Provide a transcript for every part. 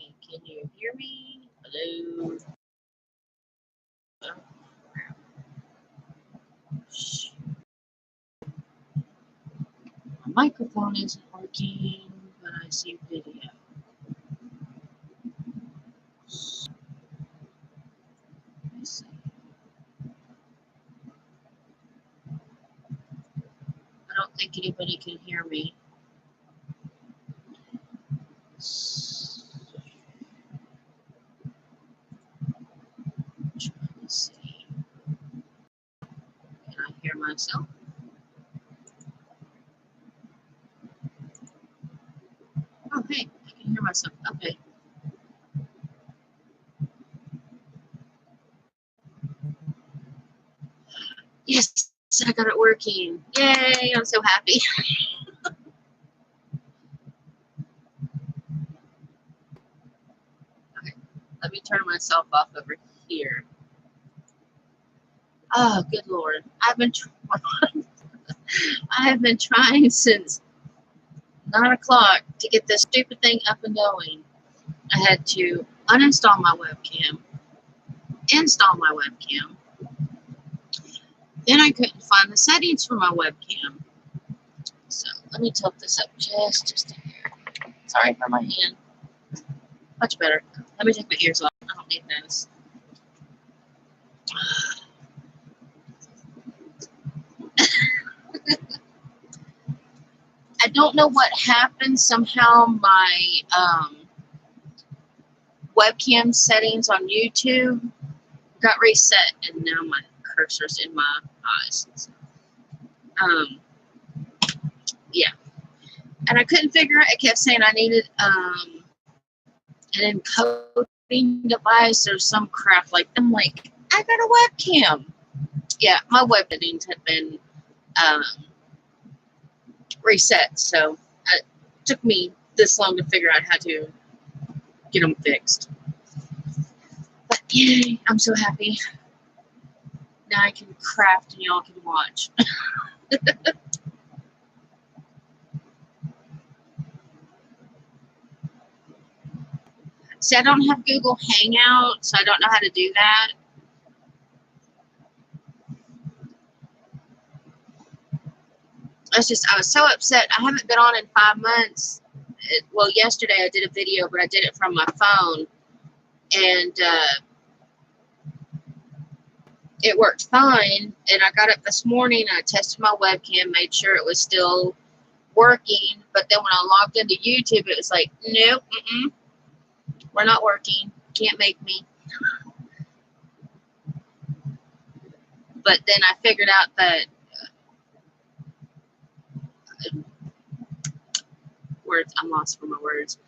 me. Can you hear me? Hello? Oh, crap. My microphone isn't working, but I see video. Let me see. I don't think anybody can hear me. Trying to see. Can I hear myself? Oh, hey, I can hear myself. Okay. Yes, I got it working. Yay, I'm so happy. Okay, let me turn myself off over here. Oh, good Lord. I have been trying since 9 o'clock to get this stupid thing up and going. I had to uninstall my webcam, install my webcam. Then I couldn't find the settings for my webcam. So let me tilt this up just a hair. Sorry for my hand. Much better. Let me take my ears off. I don't need those. I don't know what happened. Somehow my webcam settings on YouTube got reset, and now my cursor's in my eyes. Yeah. And I couldn't figure it. I kept saying I needed an encoding device or some crap like that. I'm like, I got a webcam. Yeah, my web settings had been reset, so it took me this long to figure out how to get them fixed. But yay, I'm so happy. Now I can craft and y'all can watch. See, I don't have Google Hangout, so I don't know how to do that. I was so upset. I haven't been on in 5 months. Well, yesterday I did a video, but I did it from my phone. And it worked fine. And I got up this morning, I tested my webcam, made sure it was still working. But then when I logged into YouTube, it was like, nope, we're not working. Can't make me. But then I figured out that I'm lost for my words.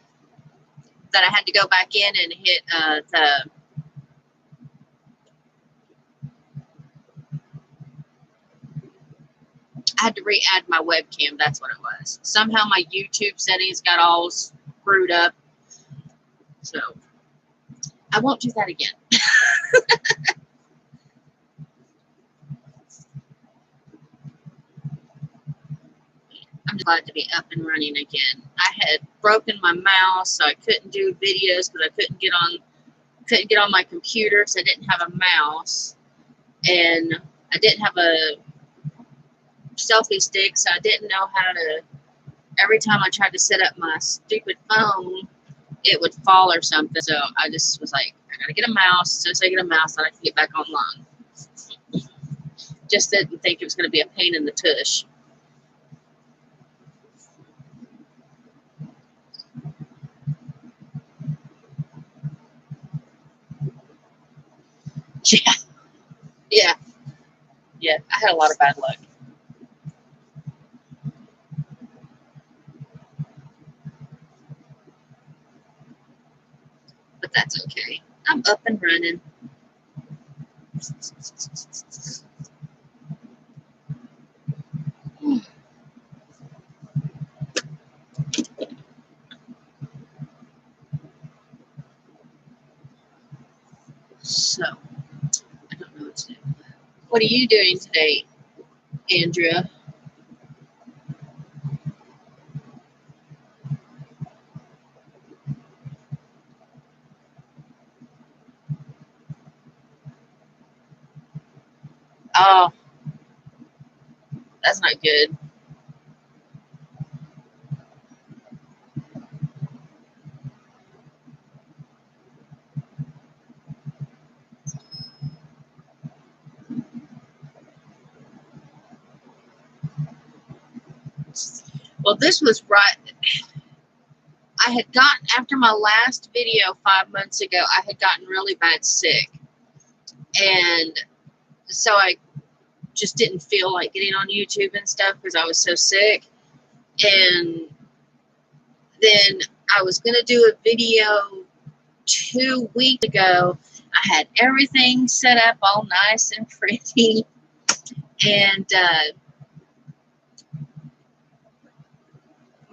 That I had to go back in and hit I had to re-add my webcam. That's what it was. Somehow my YouTube settings got all screwed up. So I won't do that again. I'm glad to be up and running again. I had broken my mouse, so I couldn't do videos because I couldn't get on my computer because I didn't have a mouse, and I didn't have a selfie stick, so I didn't know how to. Every time I tried to set up my stupid phone, it would fall or something. So I just was like, I gotta get a mouse. As soon as I get a mouse, then I can get back online. Just didn't think it was gonna be a pain in the tush. Yeah. I had a lot of bad luck. But that's okay. I'm up and running. So, I don't know what to do. What are you doing today, Andrea? Oh, that's not good. Well, this was right. I had gotten, after my last video 5 months ago, I had gotten really bad sick. And so I just didn't feel like getting on YouTube and stuff because I was so sick. And then I was going to do a video 2 weeks ago. I had everything set up all nice and pretty. And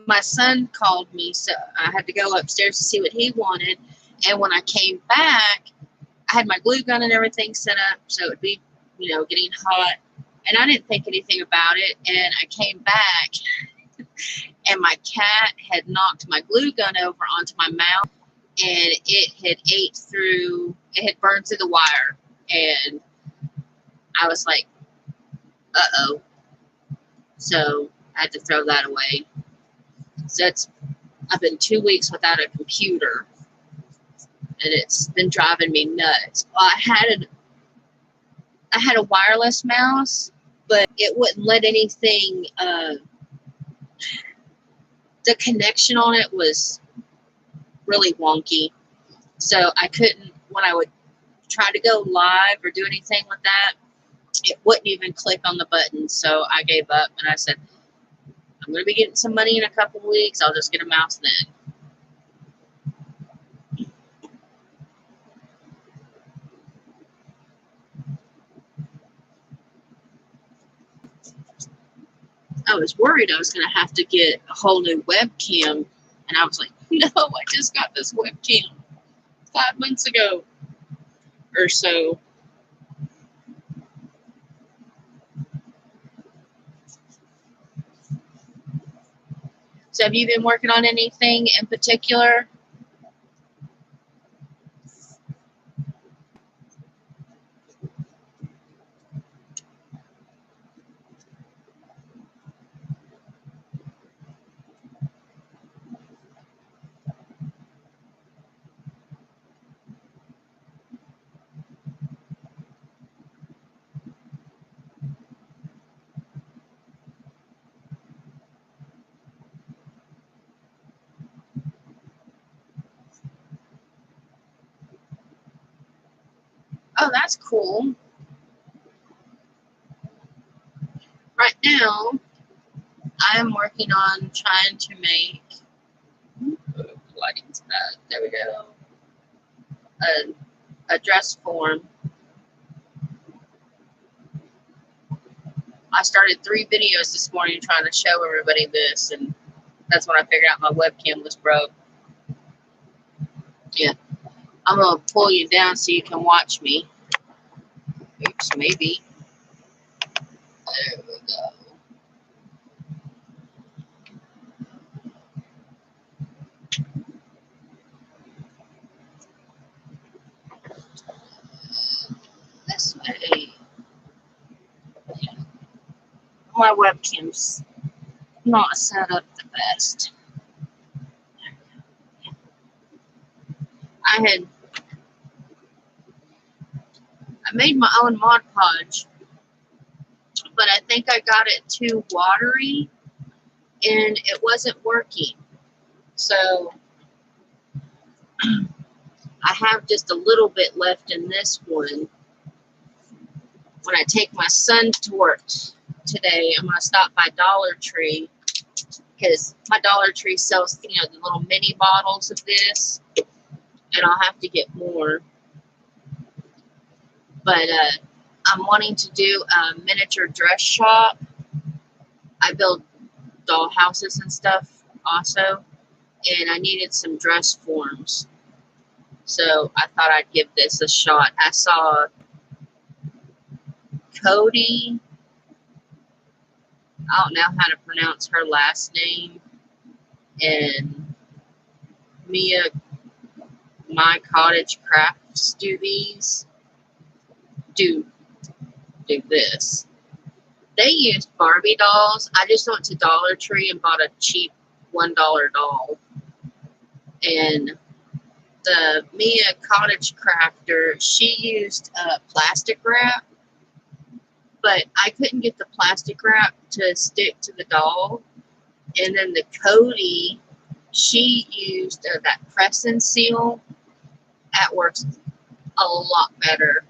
my son called me, so I had to go upstairs to see what he wanted. And when I came back, I had my glue gun and everything set up so it would be, getting hot. And I didn't think anything about it. And I came back, and my cat had knocked my glue gun over onto my mouth, and it had burned through the wire. And I was like, uh-oh. So I had to throw that away. So I've been 2 weeks without a computer, and it's been driving me nuts. Well, I had a wireless mouse, but it wouldn't let anything, the connection on it was really wonky. So I couldn't, when I would try to go live or do anything with that, it wouldn't even click on the button. So I gave up, and I said, I'm going to be getting some money in a couple of weeks. I'll just get a mouse then. I was worried I was going to have to get a whole new webcam. And I was like, no, I just got this webcam 5 months ago or so. So have you been working on anything in particular? Oh, that's cool. Right now, I am working on trying to make, lighting's bad, there we go, a dress form. I started 3 videos this morning trying to show everybody this, and that's when I figured out my webcam was broke. Yeah, I'm going to pull you down so you can watch me. Oops, maybe. There we go. This way. Yeah. My webcam's not set up the best. I made my own Mod Podge, but I think I got it too watery and it wasn't working. So I have just a little bit left in this one. When I take my son to work today, I'm going to stop by Dollar Tree because my Dollar Tree sells, the little mini bottles of this, and I'll have to get more. But I'm wanting to do a miniature dress shop. I build doll houses and stuff also, and I needed some dress forms. So I thought I'd give this a shot. I saw Cody, I don't know how to pronounce her last name, and Mia, My Cottage Crafts do these. do this. They used Barbie dolls. I just went to Dollar Tree and bought a cheap $1 doll. And the Mia Cottage Crafter, she used plastic wrap, but I couldn't get the plastic wrap to stick to the doll. And then the Cody, she used that press and seal. That works a lot better.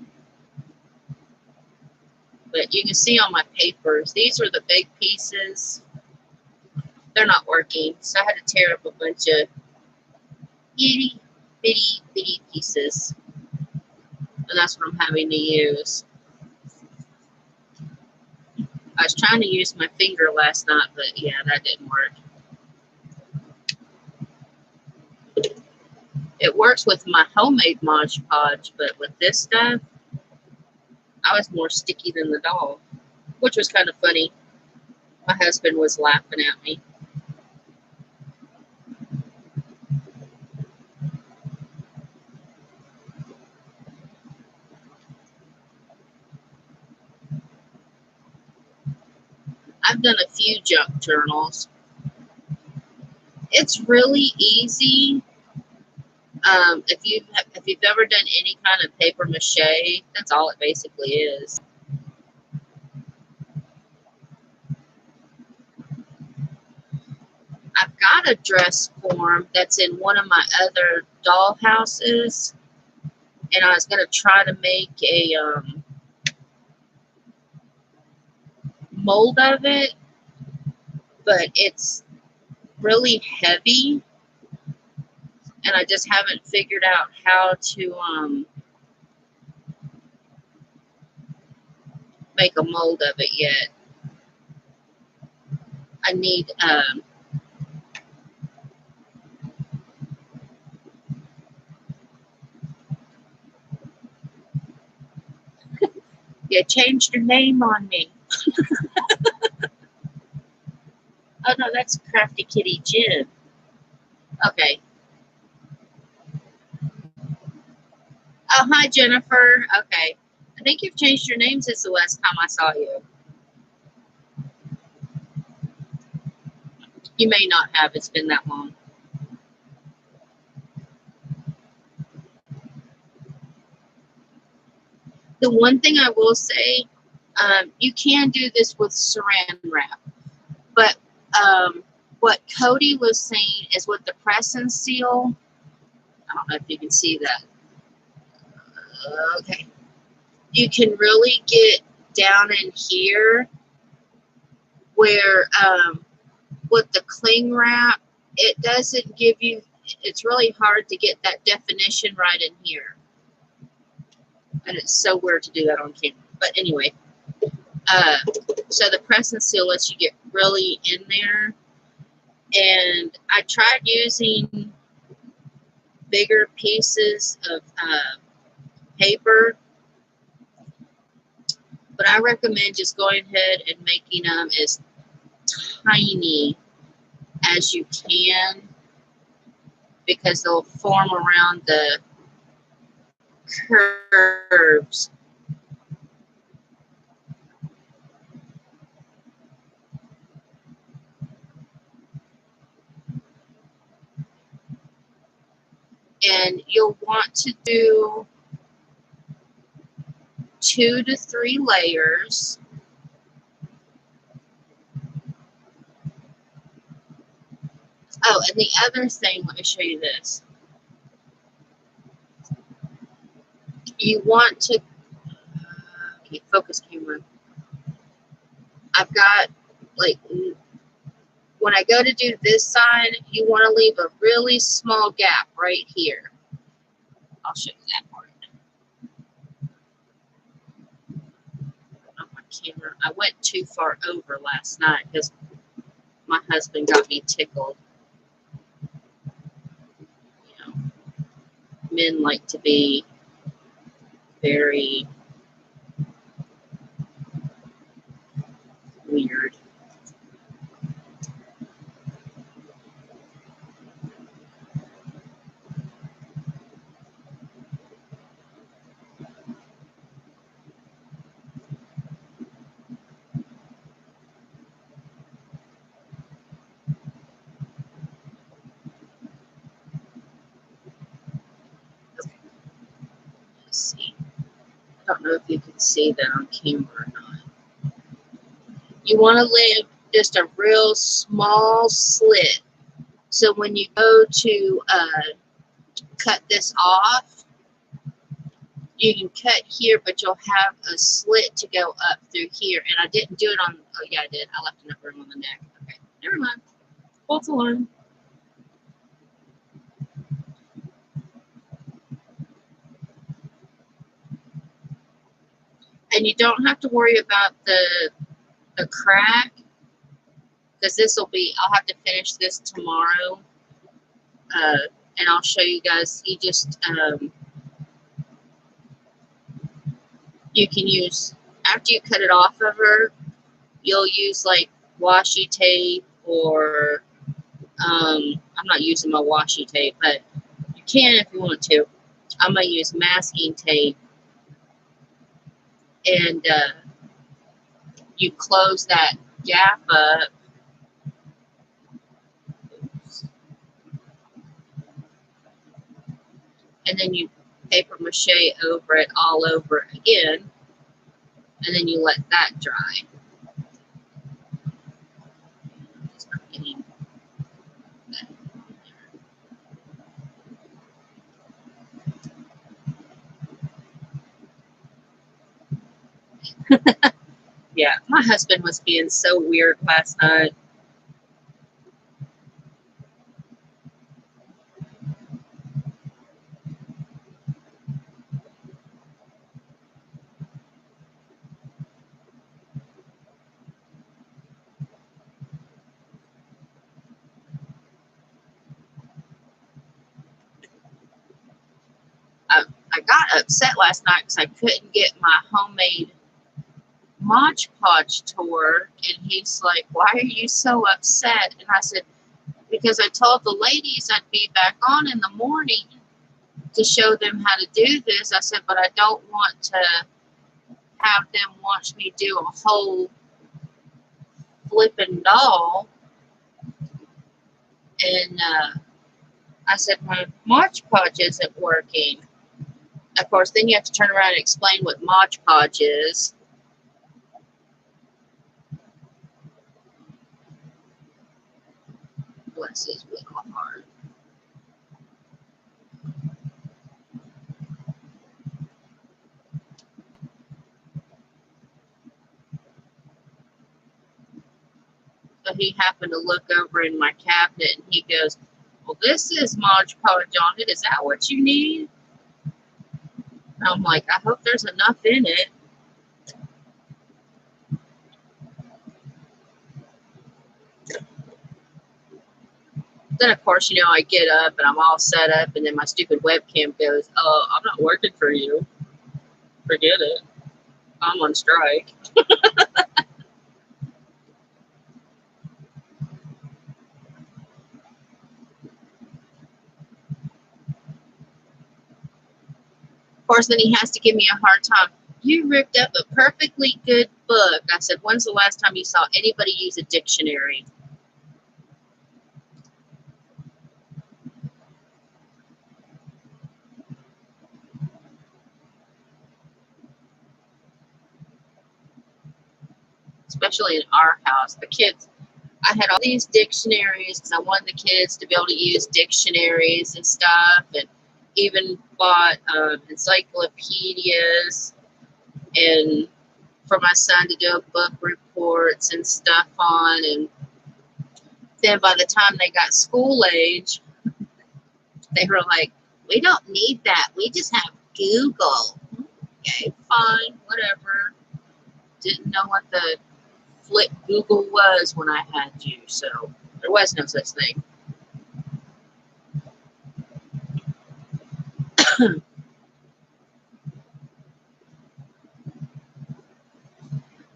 But you can see on my papers, these are the big pieces. They're not working, so I had to tear up a bunch of itty bitty pieces. And that's what I'm having to use. I was trying to use my finger last night, but yeah, that didn't work. It works with my homemade Mod Podge, but with this stuff, I was more sticky than the doll, which was kind of funny. My husband was laughing at me. I've done a few junk journals. It's really easy. If you've ever done any kind of paper mache, that's all it basically is. I've got a dress form that's in one of my other doll houses, and I was going to try to make a mold of it, but it's really heavy, and I just haven't figured out how to make a mold of it yet. I need you changed your name on me. Oh no, that's Crafty Kitty Jim. Okay. Oh, hi Jennifer. Okay. I think you've changed your name since the last time I saw you. You may not have. It's been that long. The one thing I will say, you can do this with saran wrap, but what Cody was saying is with the press and seal, I don't know if you can see that. Okay. You can really get down in here where with the cling wrap, it doesn't give you, it's really hard to get that definition right in here. And it's so weird to do that on camera. But anyway, so the press and seal lets you get really in there. And I tried using bigger pieces of paper, but I recommend just going ahead and making them as tiny as you can, because they'll form around the curves. And you'll want to do 2 to 3 layers. Oh, and the other thing, let me show you this. You want to, focus camera. I've got, like, when I go to do this side, you want to leave a really small gap right here. I'll show you that part. On my camera. I went too far over last night because my husband got me tickled. You know, men like to be very weird. know if you can see that on camera or not. You want to leave just a real small slit. So when you go to cut this off, you can cut here, but you'll have a slit to go up through here. And I didn't do it on, oh yeah, I did. I left enough room on the neck. Okay, never mind. False alarm. And you don't have to worry about the crack, because this will be, I'll have to finish this tomorrow. And I'll show you guys, you just, you can use, after you cut it off of her, you'll use like washi tape or, I'm not using my washi tape, but you can if you want to. I'm going to use masking tape, and you close that gap up. And then you paper mache over it all over again, and then you let that dry. It's not getting that on there. Yeah, my husband was being so weird last night. I got upset last night because I couldn't get my homemade Mod Podge to work, and he's like, "Why are you so upset?" And I said, "Because I told the ladies I'd be back on in the morning to show them how to do this." I said, "But I don't want to have them watch me do a whole flipping doll." And I said, "My Mod Podge isn't working." Of course, then you have to turn around and explain what Mod Podge is. Bless his little heart. So he happened to look over in my cabinet, and he goes, "Well, this is Mod Podge on it. Is that what you need?" And I'm like, "I hope there's enough in it." Then, of course, you know, I get up and I'm all set up, and then my stupid webcam goes, "Oh, I'm not working for you. Forget it. I'm on strike." Of course, then he has to give me a hard time. "You ripped up a perfectly good book." I said, "When's the last time you saw anybody use a dictionary?" Especially in our house. The kids, I had all these dictionaries because I wanted the kids to be able to use dictionaries and stuff, and even bought encyclopedias, and for my son to do book reports and stuff on. And then by the time they got school age, they were like, "We don't need that. We just have Google." Okay, fine, whatever. Didn't know what the flip Google was when I had you, so there was no such thing.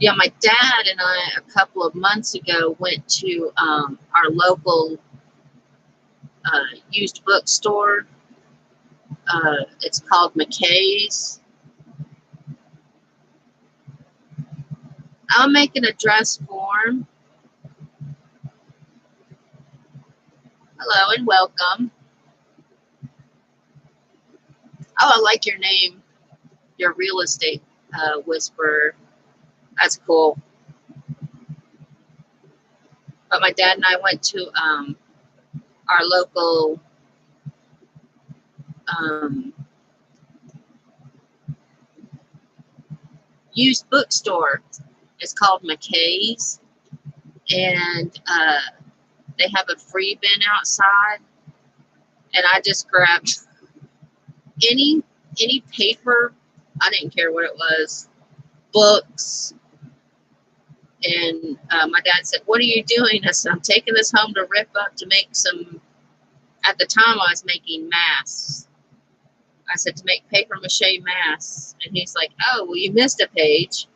Yeah, my dad and I, a couple of months ago, went to our local used bookstore. It's called McKay's. I'll make an address form. Hello and welcome. Oh, I like your name, your real estate. whisper. That's cool. But my dad and I went to our local um, used bookstore. It's called McKay's, and they have a free bin outside. And I just grabbed any paper. I didn't care what it was, books. And my dad said, "What are you doing?" I said, "I'm taking this home to rip up to make some." At the time, I was making masks. I said, to make paper mache masks. And he's like, "Oh, well, you missed a page."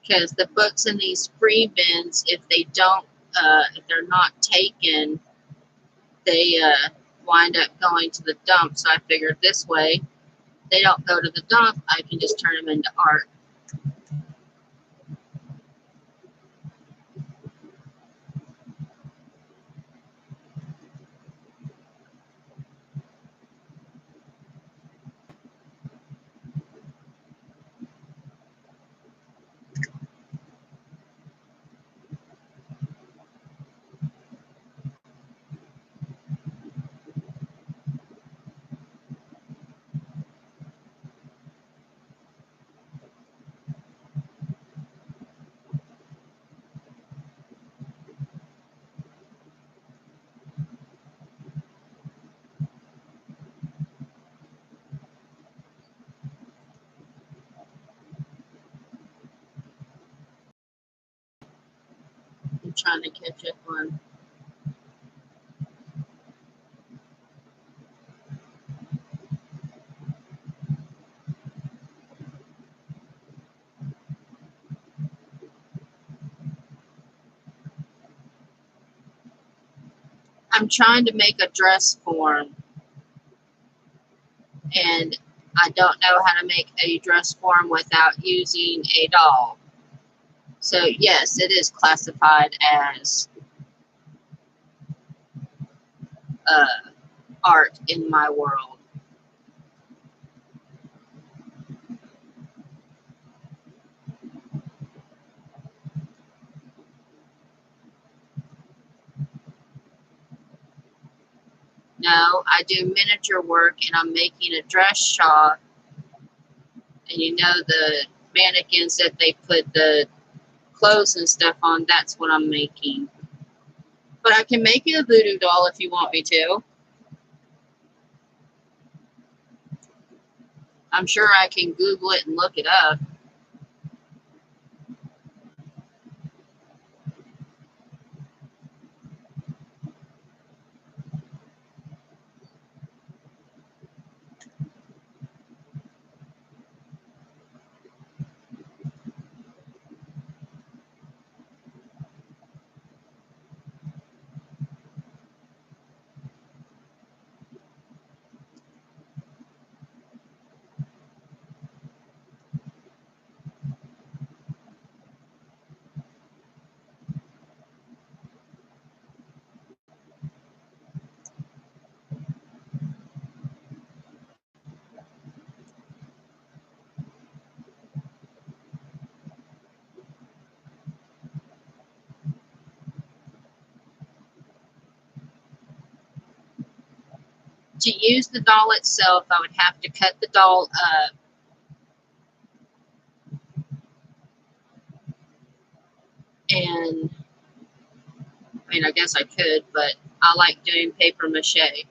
Because the books in these free bins, if they're not taken, they wind up going to the dump. So I figured this way, they don't go to the dump. I can just turn them into art. I'm trying to catch up on. I'm trying to make a dress form, and I don't know how to make a dress form without using a doll. So yes, it is classified as art in my world. No, I do miniature work, and I'm making a dress shop. And you know the mannequins that they put the clothes and stuff on, that's what I'm making. But I can make you a voodoo doll if you want me to. I'm sure I can Google it and look it up. To use the doll itself, I would have to cut the doll up and, I mean, I guess I could, but I like doing paper mache.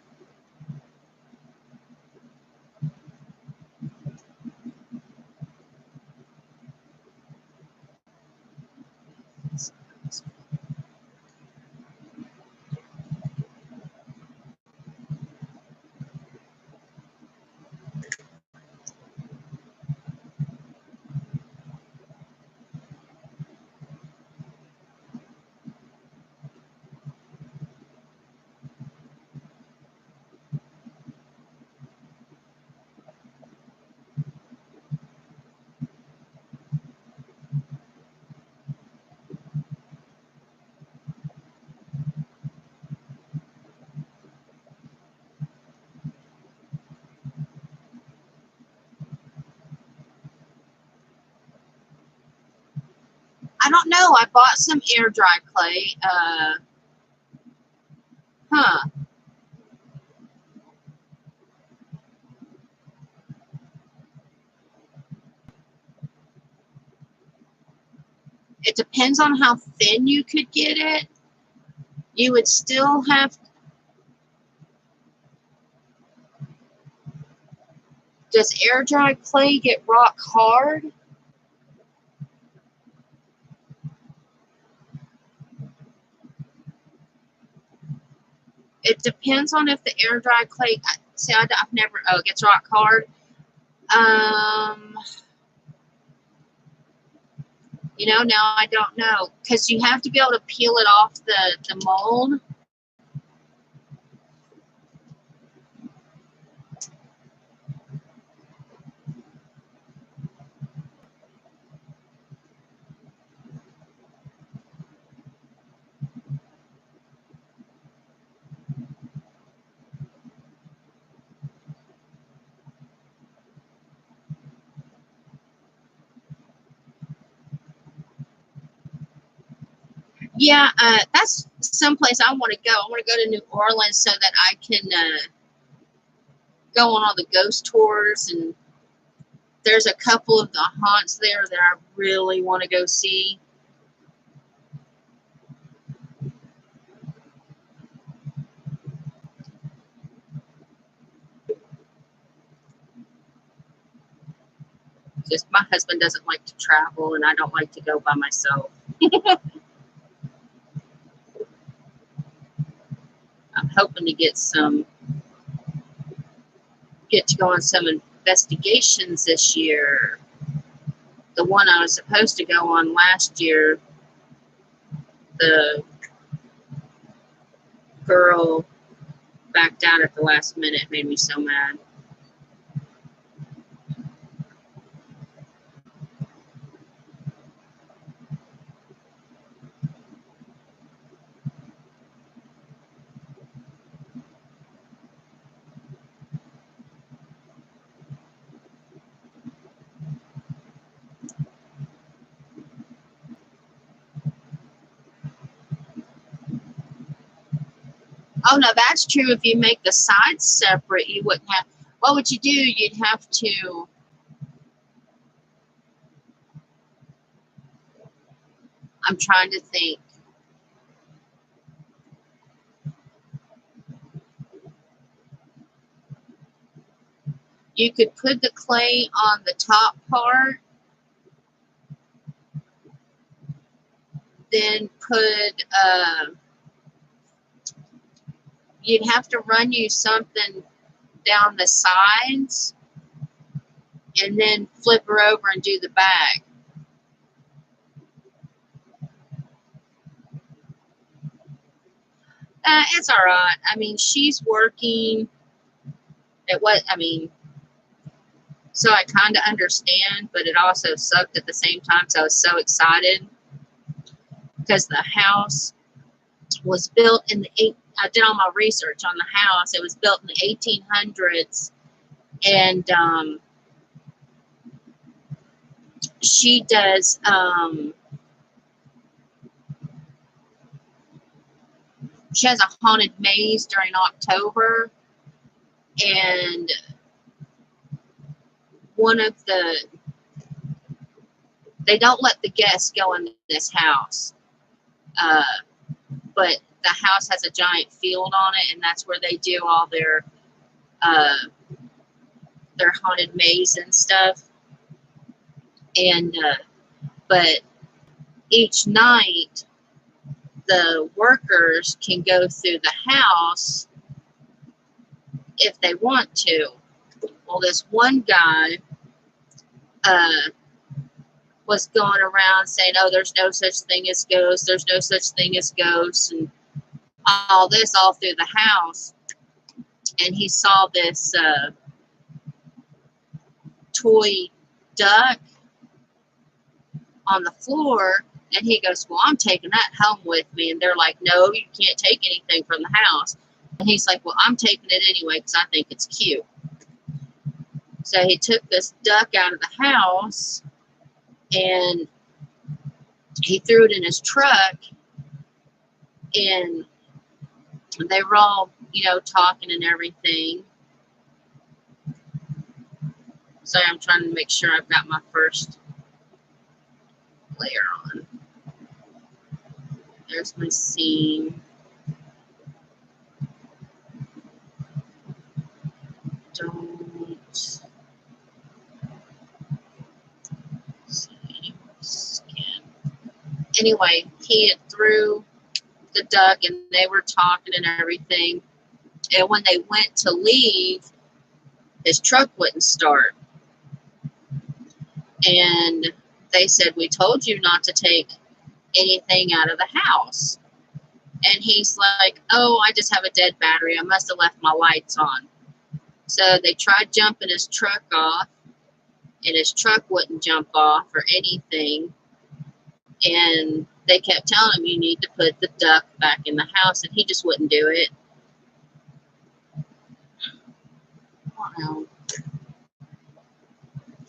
I don't know. I bought some air dry clay. Huh. It depends on how thin you could get it. You would still have. Does air dry clay get rock hard? It depends on if the air dry clay. See, I've never. Oh, it gets rock hard. Um, now I don't know because you have to be able to peel it off the mold. Yeah, that's someplace I want to go. I want to go to New Orleans so that I can go on all the ghost tours, and there's a couple of the haunts there that I really want to go see. Just my husband doesn't like to travel, and I don't like to go by myself. I'm hoping to get to go on some investigations this year. The one I was supposed to go on last year, the girl backed out at the last minute. It made me so mad. Oh no, that's true. If you make the sides separate, you wouldn't have. What would you do? You'd have to. I'm trying to think. You could put the clay on the top part, then put. You'd have to run you something down the sides, and then flip her over and do the back. It's all right. I mean, she's working. So I kind of understand, but it also sucked at the same time. So I was so excited because the house was built in I did all my research on the house. It was built in the 1800s, and she does. She has a haunted maze during October, and they don't let the guests go in this house, but the house has a giant field on it, and that's where they do all their haunted maze and stuff. And but each night the workers can go through the house if they want to. Well, this one guy was going around saying, oh, there's no such thing as ghosts, there's no such thing as ghosts, and all this all through the house. And he saw this toy duck on the floor, and he goes, well, I'm taking that home with me. And they're like, no, you can't take anything from the house. And he's like, well, I'm taking it anyway because I think it's cute. So he took this duck out of the house, and he threw it in his truck, and they were all, you know, talking and everything. So I'm trying to make sure I've got my first layer on. There's my seam. Don't see skin. Anyway, he had threw the duck, and they were talking and everything. And when they went to leave, his truck wouldn't start. And they said, "We told you not to take anything out of the house." And he's like, "Oh, I just have a dead battery. I must have left my lights on." So they tried jumping his truck off, and his truck wouldn't jump off or anything. And they kept telling him, "You need to put the duck back in the house," and he just wouldn't do it. I don't know.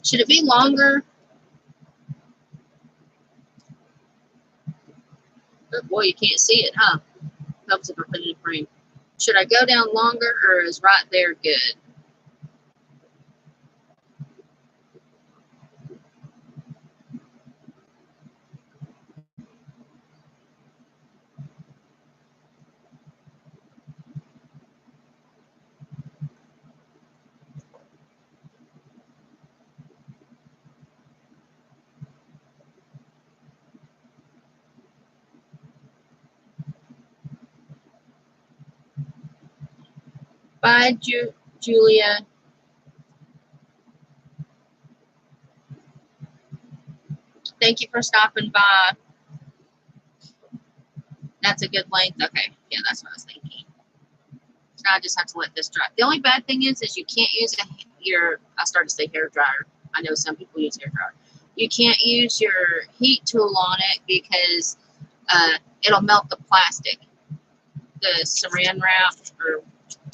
Should it be longer? But boy, you can't see it, huh? Helps if I put it in frame. Should I go down longer, or is right there good? Bye, Julia. Thank you for stopping by. That's a good length. Okay, yeah, that's what I was thinking. So I just have to let this dry. The only bad thing is you can't use I started to say hair dryer. I know some people use hair dryer. You can't use your heat tool on it because it'll melt the plastic, the saran wrap, or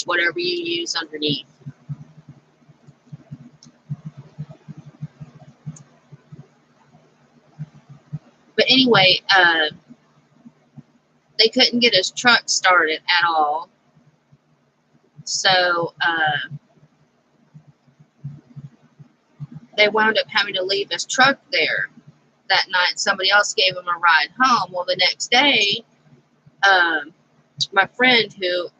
whatever you use underneath. But anyway, they couldn't get his truck started at all. So they wound up having to leave his truck there that night. Somebody else gave him a ride home. Well, the next day, my friend who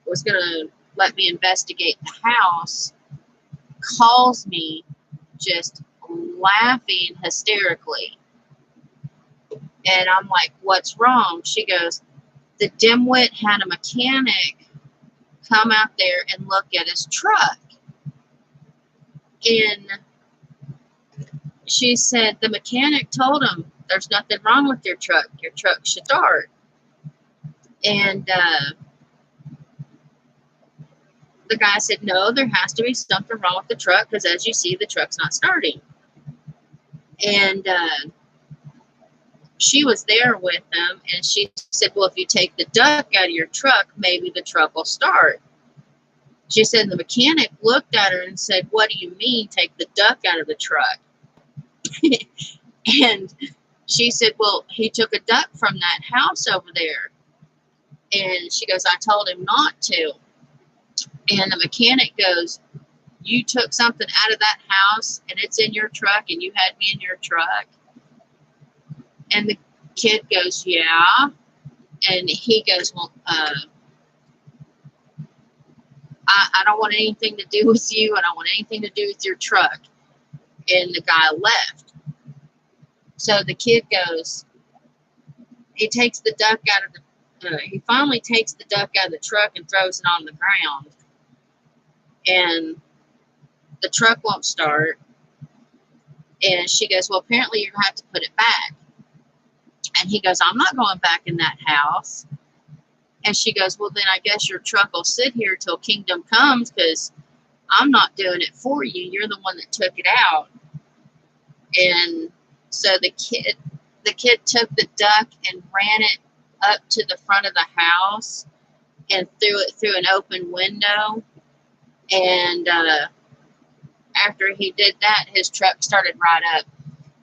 was going to let me investigate the house calls me just laughing hysterically. And I'm like, "What's wrong?" She goes, "The dimwit had a mechanic come out there and look at his truck." And she said the mechanic told him, "There's nothing wrong with your truck. Your truck should start." And the guy said, "No, there has to be something wrong with the truck because, as you see, the truck's not starting." And she was there with them, and she said, "Well, if you take the duck out of your truck, maybe the truck will start." She said the mechanic looked at her and said, "What do you mean, take the duck out of the truck?" And she said, "Well, he took a duck from that house over there." And she goes, "I told him not to." And the mechanic goes, "You took something out of that house and it's in your truck and you had me in your truck?" And the kid goes, "Yeah." And he goes, "Well, I don't want anything to do with you. I don't want anything to do with your truck." And the guy left. So the kid goes, he takes the duck out of he finally takes the duck out of the truck and throws it on the ground. And the truck won't start. And she goes, "Well, apparently you're going to have to put it back." And he goes, "I'm not going back in that house." And she goes, "Well, then I guess your truck will sit here till kingdom comes because I'm not doing it for you. You're the one that took it out." And so the kid took the duck and ran it up to the front of the house and threw it through an open window. And after he did that, his truck started right up.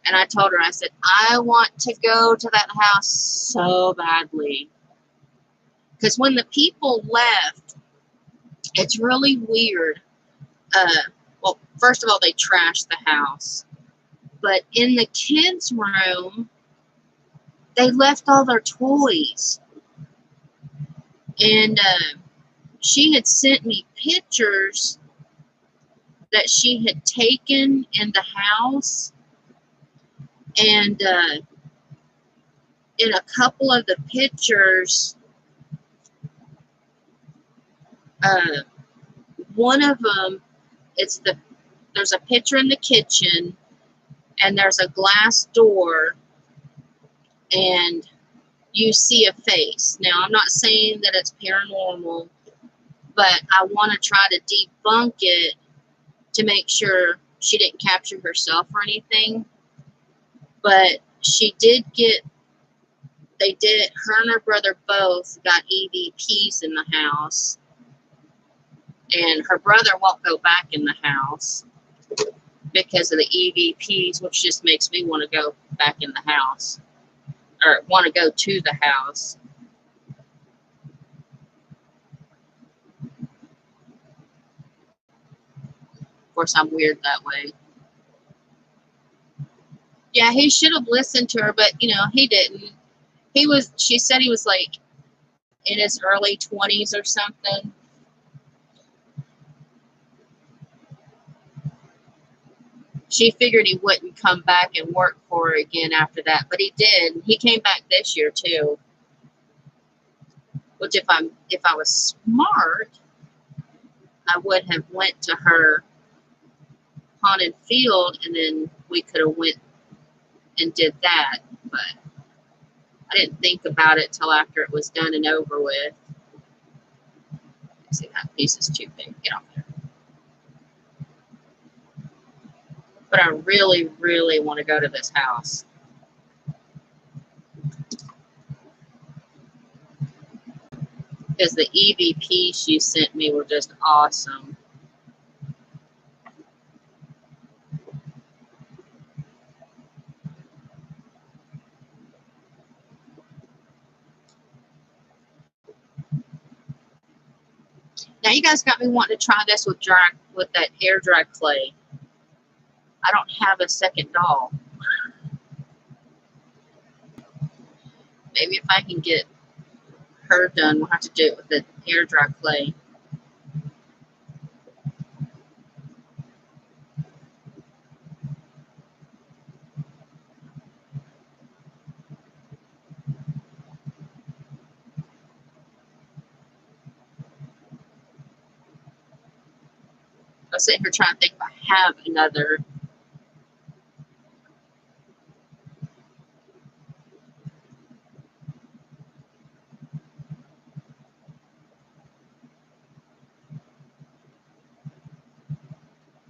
And I told her, I said, I want to go to that house so badly. Because when the people left, it's really weird. Well, first of all, they trashed the house. But in the kids' room, they left all their toys. And she had sent me pictures that she had taken in the house. And in a couple of the pictures, one of them, there's a picture in the kitchen, and there's a glass door, and you see a face. Now, I'm not saying that it's paranormal, but I want to try to debunk it to make sure she didn't capture herself or anything. But she did get, her and her brother both got EVPs in the house. And her brother won't go back in the house because of the EVPs, which just makes me want to go back in the house, or want to go to the house. Of course, I'm weird that way. Yeah, he should have listened to her, but, he didn't. She said he was like in his early 20s or something. She figured he wouldn't come back and work for her again after that, but he did. He came back this year too. Which if I was smart, I would have went to her haunted field, and then we could have went and did that. But I didn't think about it till after it was done and over with. See, that piece is too big. Get off there. But I really, really want to go to this house. Because the EVPs she sent me were just awesome. Now you guys got me wanting to try this with that air dry clay. I don't have a second doll. Maybe if I can get her done, we'll have to do it with the air dry clay. I was sitting here trying to think if I have another.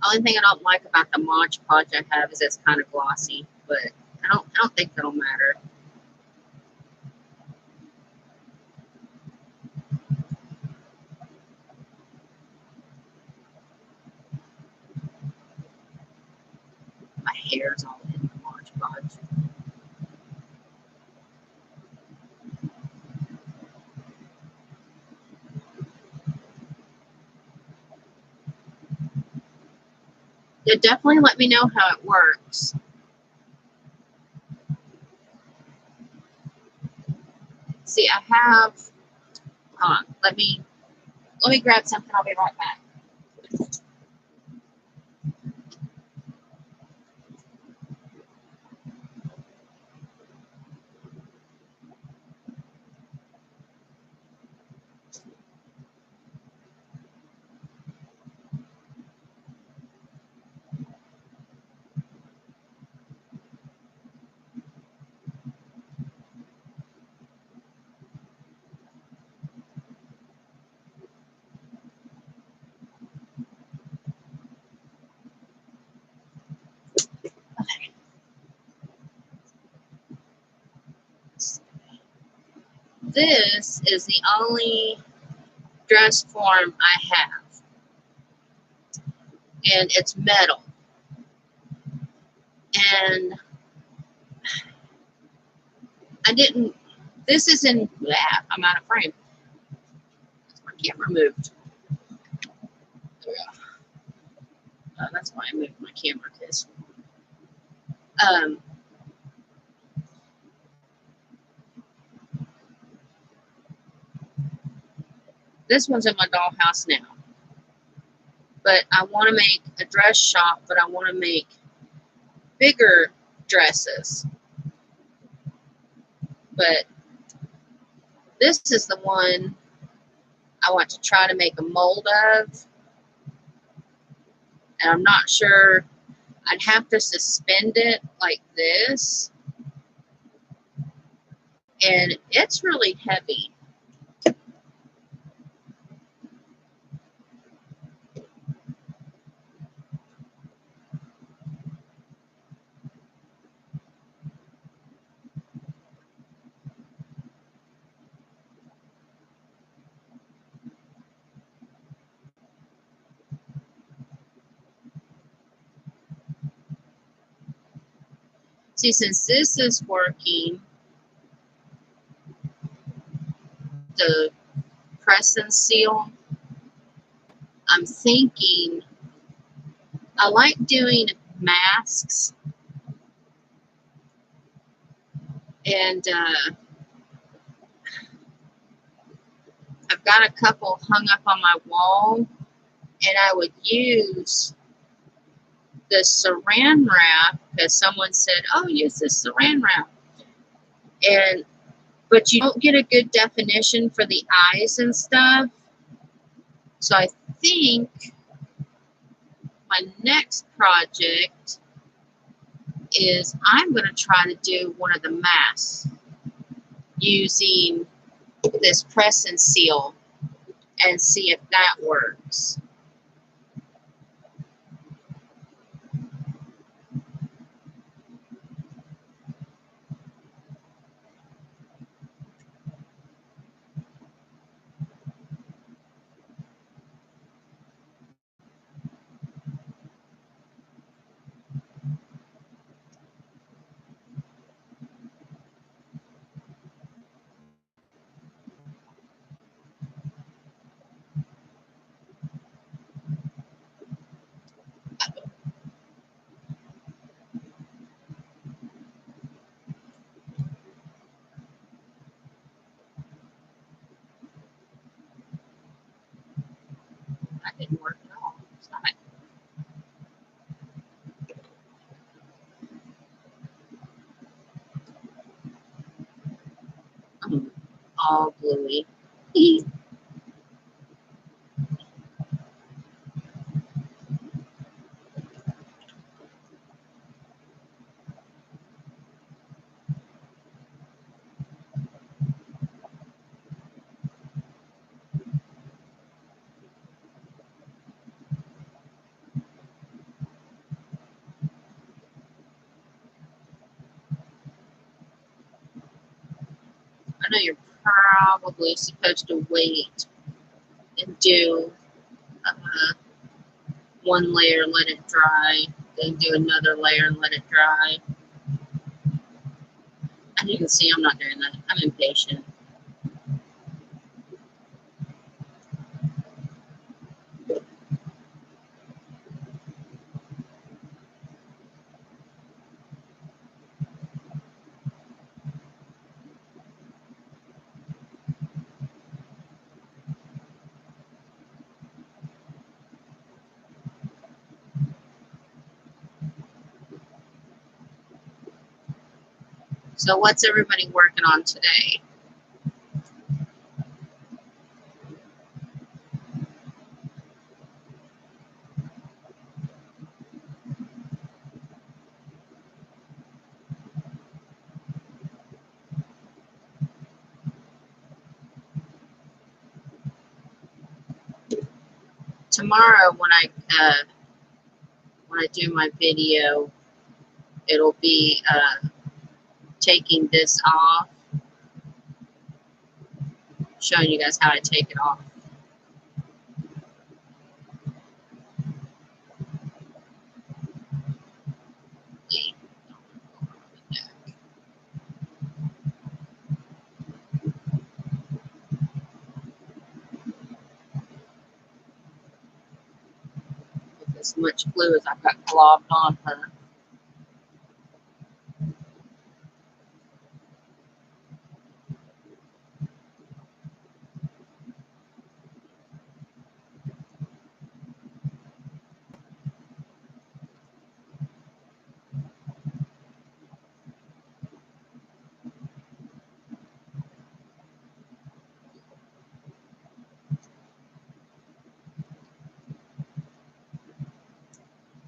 Only thing I don't like about the Mod Podge I have is it's kind of glossy, but I don't think that'll matter. My hair's all in the Mod Podge. Yeah, definitely let me know how it works. See, I have. Hold on, let me grab something. I'll be right back. Okay. This is the only dress form I have, and it's metal. And I didn't, this is in, I'm out of frame. My camera moved. There we go. That's why I moved my camera, because this one's in my dollhouse now. But I want to make a dress shop, but I want to make bigger dresses. But this is the one I want to try to make a mold of. And I'm not sure, I'd have to suspend it like this. And it's really heavy. See, since this is working, the press and seal, I'm thinking, I like doing masks, and I've got a couple hung up on my wall, and I would use the saran wrap, because someone said, oh, use this saran wrap. But you don't get a good definition for the eyes and stuff. So I think my next project is I'm going to try to do one of the masks using this press and seal and see if that works. That didn't work at all. Stop it. All gluey. I know you're probably supposed to wait and do one layer, let it dry, then do another layer and let it dry. As you can see, I'm not doing that. I'm impatient. So what's everybody working on today? Tomorrow when I do my video, it'll be taking this off, showing you guys how I take it off. as much glue as I've got globbed on her.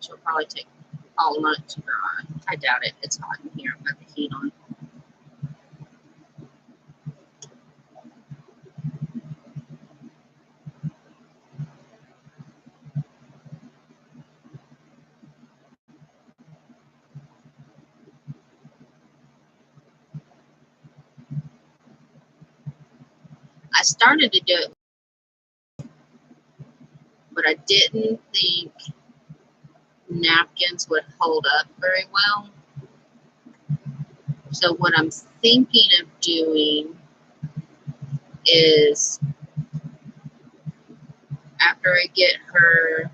She'll probably take all night to dry. I doubt it. It's hot in here. I've got the heat on. I started to do it, but I didn't think napkins would hold up very well. So what I'm thinking of doing is, after I get her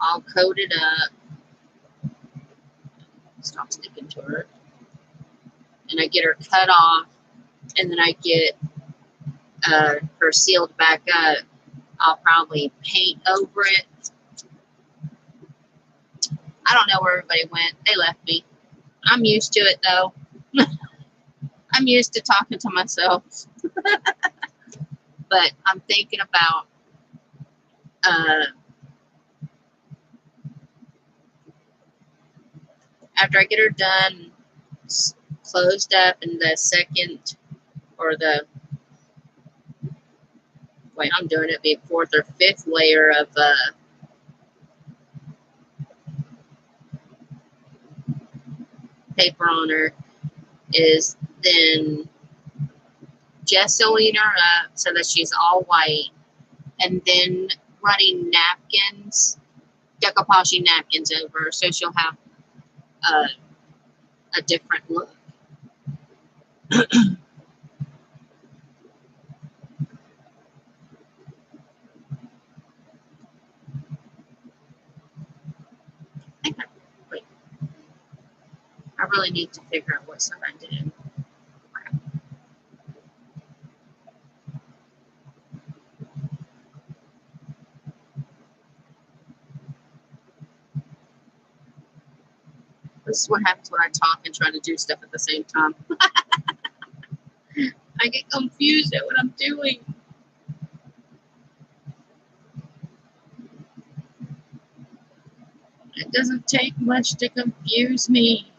all coated up, stop sticking to her, and I get her cut off, and then I get her sealed back up, I'll probably paint over it. I don't know where everybody went. They left me. I'm used to it, though. I'm used to talking to myself. But I'm thinking about after I get her done, closed up, in the second, or the, wait, I'm doing it the fourth or fifth layer of paper on her, is then gessoing her up so that she's all white, and then running napkins, decoupaging napkins over her, so she'll have a different look. I think wait, I really need to figure out what stuff I did. This is what happens when I talk and try to do stuff at the same time. I get confused at what I'm doing. It doesn't take much to confuse me.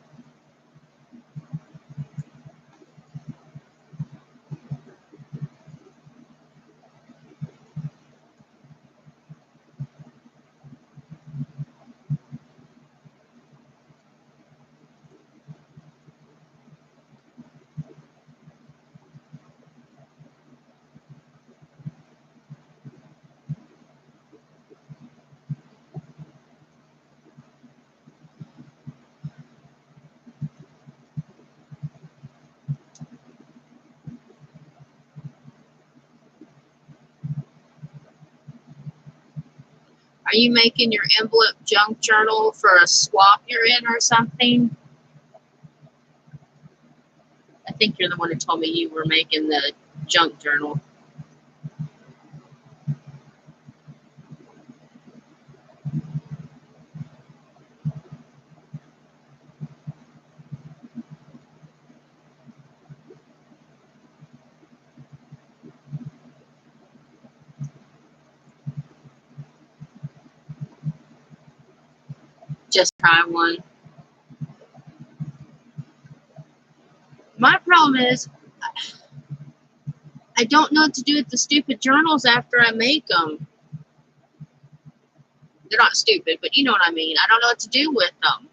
Are you making your envelope junk journal for a swap you're in or something? I think you're the one who told me you were making the junk journal. Just try one. My problem is, I don't know what to do with the stupid journals after I make them. They're not stupid, but you know what I mean. I don't know what to do with them.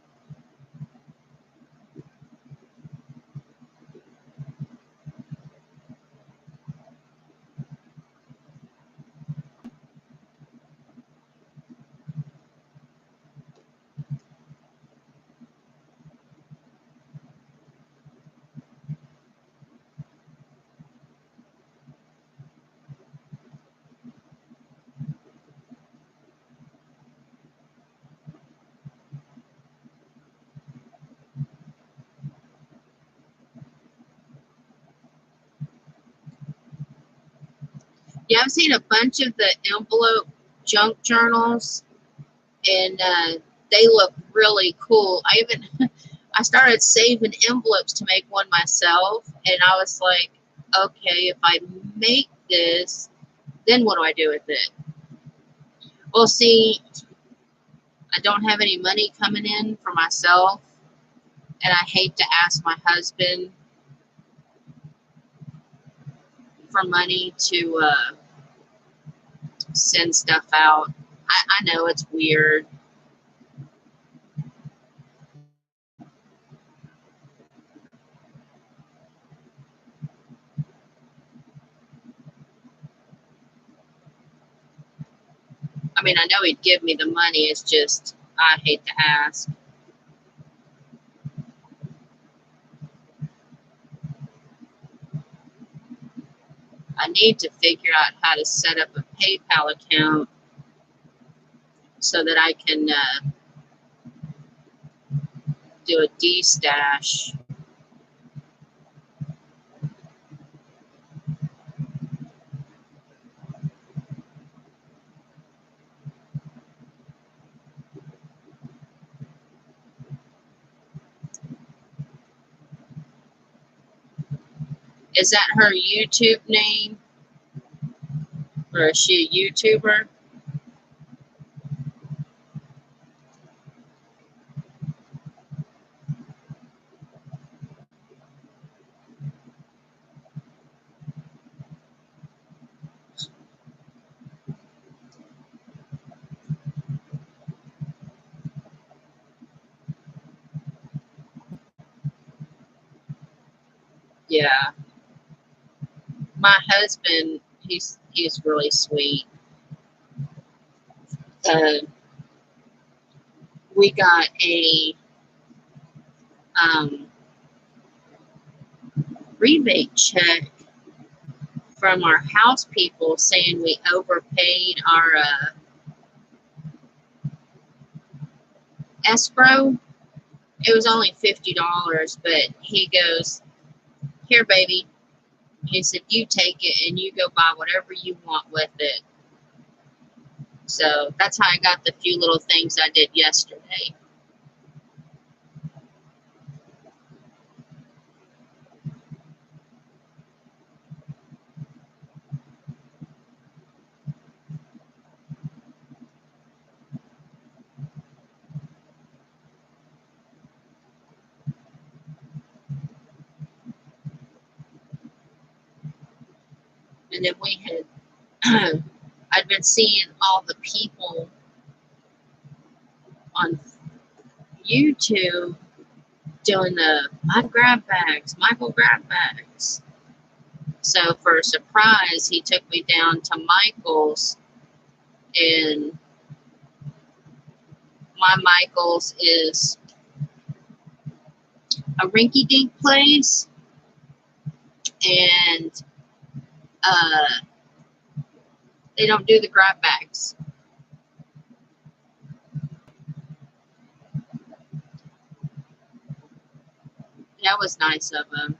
Yeah, I've seen a bunch of the envelope junk journals, and they look really cool. I started saving envelopes to make one myself, and I was like, okay, if I make this, then what do I do with it? Well, see, I don't have any money coming in for myself, and I hate to ask my husband for money to send stuff out. I know it's weird. I mean, I know he'd give me the money. It's just I hate to ask. I need to figure out how to set up a PayPal account so that I can do a D-stash. Is that her YouTube name? Or is she a YouTuber? Yeah. My husband, he's really sweet. Uh, we got a um, rebate check from our house people saying we overpaid our escrow. It was only $50, but he goes, "Here, baby." He said, "You take it and you go buy whatever you want with it." So that's how I got the few little things I did yesterday. And then we had, I'd been seeing all the people on YouTube doing the Michael grab bags. So for a surprise, he took me down to Michael's, and my Michael's is a rinky-dink place, and they don't do the grab bags. That was nice of them.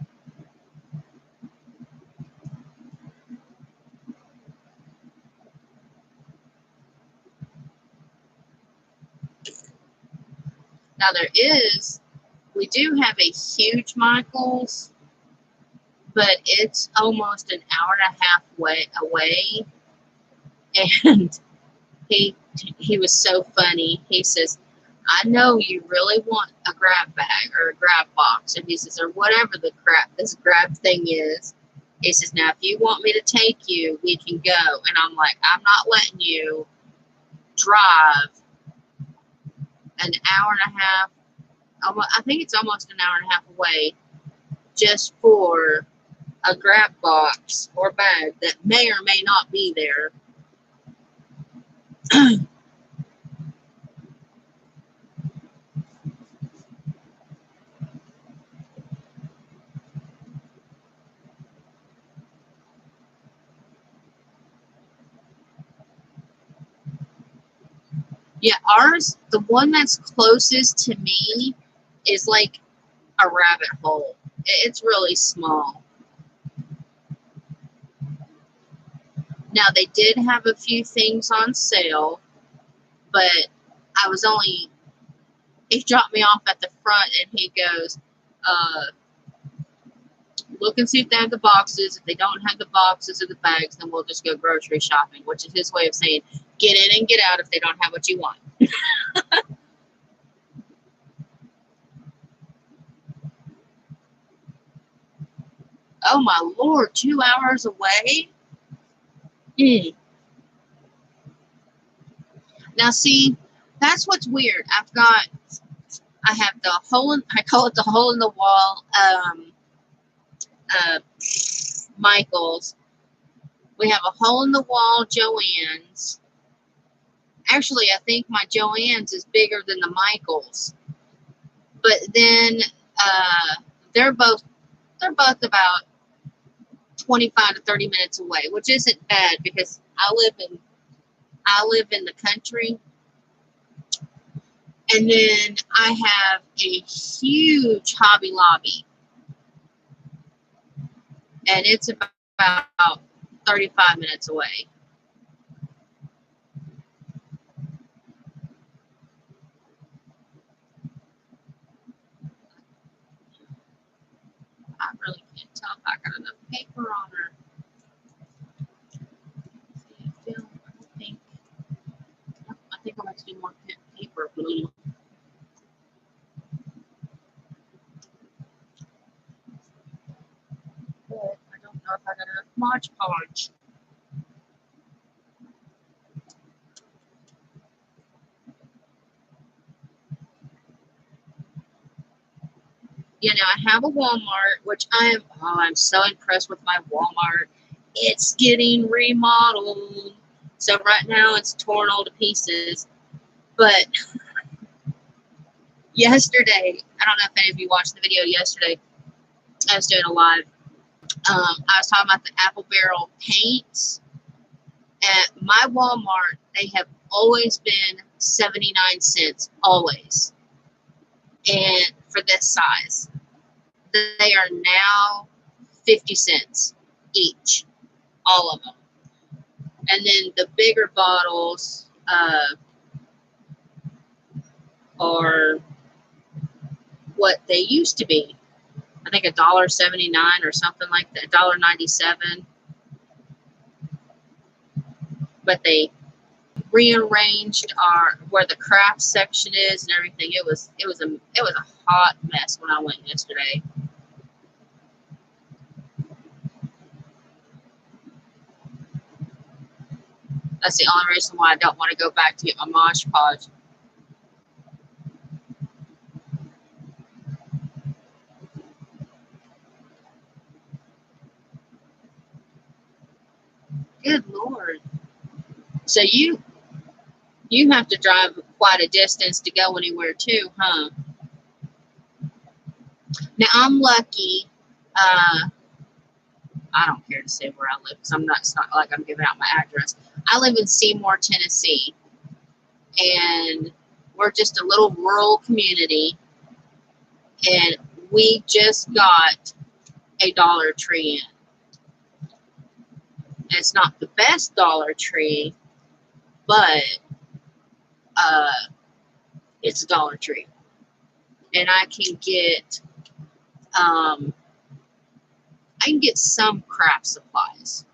Now we do have a huge Michael's, but it's almost an hour and a half away. And he was so funny. He says, "I know you really want a grab bag or a grab box," and he says, "or whatever the crap this grab thing is." He says, "Now if you want me to take you, we can go." And I'm like, "I'm not letting you drive an hour and a half. I think it's almost an hour and a half away just for a grab box or bag that may or may not be there." Yeah, ours, the one that's closest to me, is like a rabbit hole. It's really small. Now, they did have a few things on sale, but I was only, he dropped me off at the front and he goes, look and see if they have the boxes. If they don't have the boxes or the bags, then we'll just go grocery shopping, which is his way of saying get in and get out if they don't have what you want. Oh my Lord, 2 hours away? Now see, that's what's weird. I have the hole in, I call it the hole in the wall, Michael's. We have a hole in the wall Joann's. Actually, I think my Joann's is bigger than the Michael's. But then they're both about 25 to 30 minutes away, which isn't bad because I live in the country. And then I have a huge Hobby Lobby. And it's about 35 minutes away. I really can't tell if I got enough paper on her. I think I'll have to do more paper. But I don't know if I got enough Mod Podge. You know, I have a Walmart, which I'm so impressed with my Walmart. It's getting remodeled. So right now it's torn all to pieces. But yesterday, I don't know if any of you watched the video yesterday. I was doing a live. I was talking about the apple barrel paints. At my Walmart, they have always been 79 cents, always. And for this size, they are now 50 cents each, all of them. And then the bigger bottles are what they used to be. I think $1.79 or something like that, $1.97. But they rearranged where the craft section is and everything. It was a hot mess when I went yesterday. That's the only reason why I don't want to go back to get my Mosh Podge. Good Lord. So you have to drive quite a distance to go anywhere too, huh? Now I'm lucky. I don't care to say where I live because it's not like I'm giving out my address. I live in Seymour, Tennessee, and we're just a little rural community, and we just got a Dollar Tree in. It's not the best Dollar Tree, but it's a Dollar Tree, and I can get some craft supplies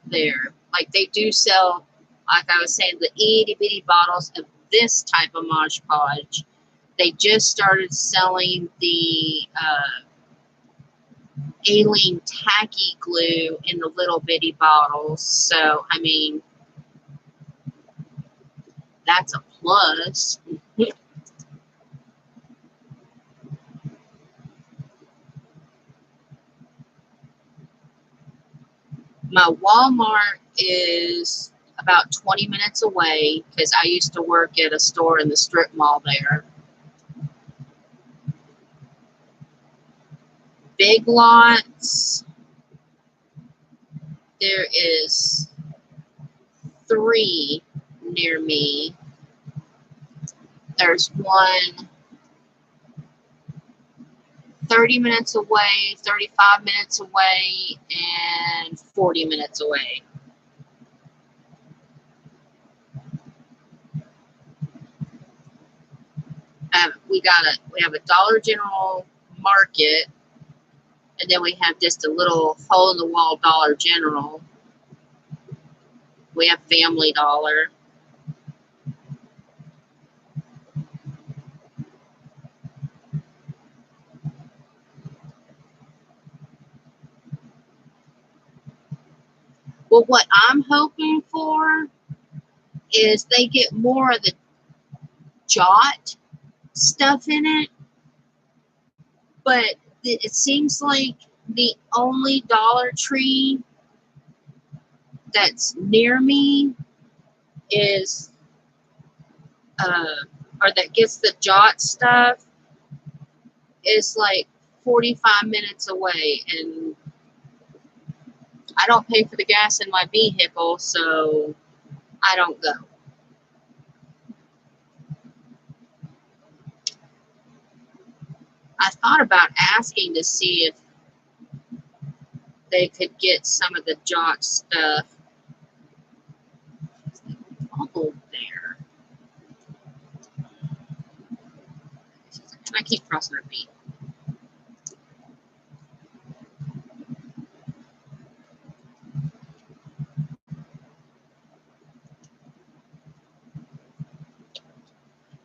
there. Like they do sell, like I was saying, the itty bitty bottles of this type of Mod Podge. They just started selling the Alene tacky glue in the little bitty bottles. So, I mean, that's a plus. My Walmart is about 20 minutes away because I used to work at a store in the strip mall there. Big Lots, there is 3 near me. There's one 30 minutes away, 35 minutes away, and 40 minutes away. We have a Dollar General Market, and then we have just a little hole in the wall Dollar General. We have Family Dollar. Well, what I'm hoping for is they get more of the Jot stuff in it, but it seems like the only Dollar Tree that's near me is, or that gets the Jot stuff, is like 45 minutes away, and I don't pay for the gas in my vehicle, so I don't go. I thought about asking to see if they could get some of the Jot stuff. All there. I keep crossing her feet.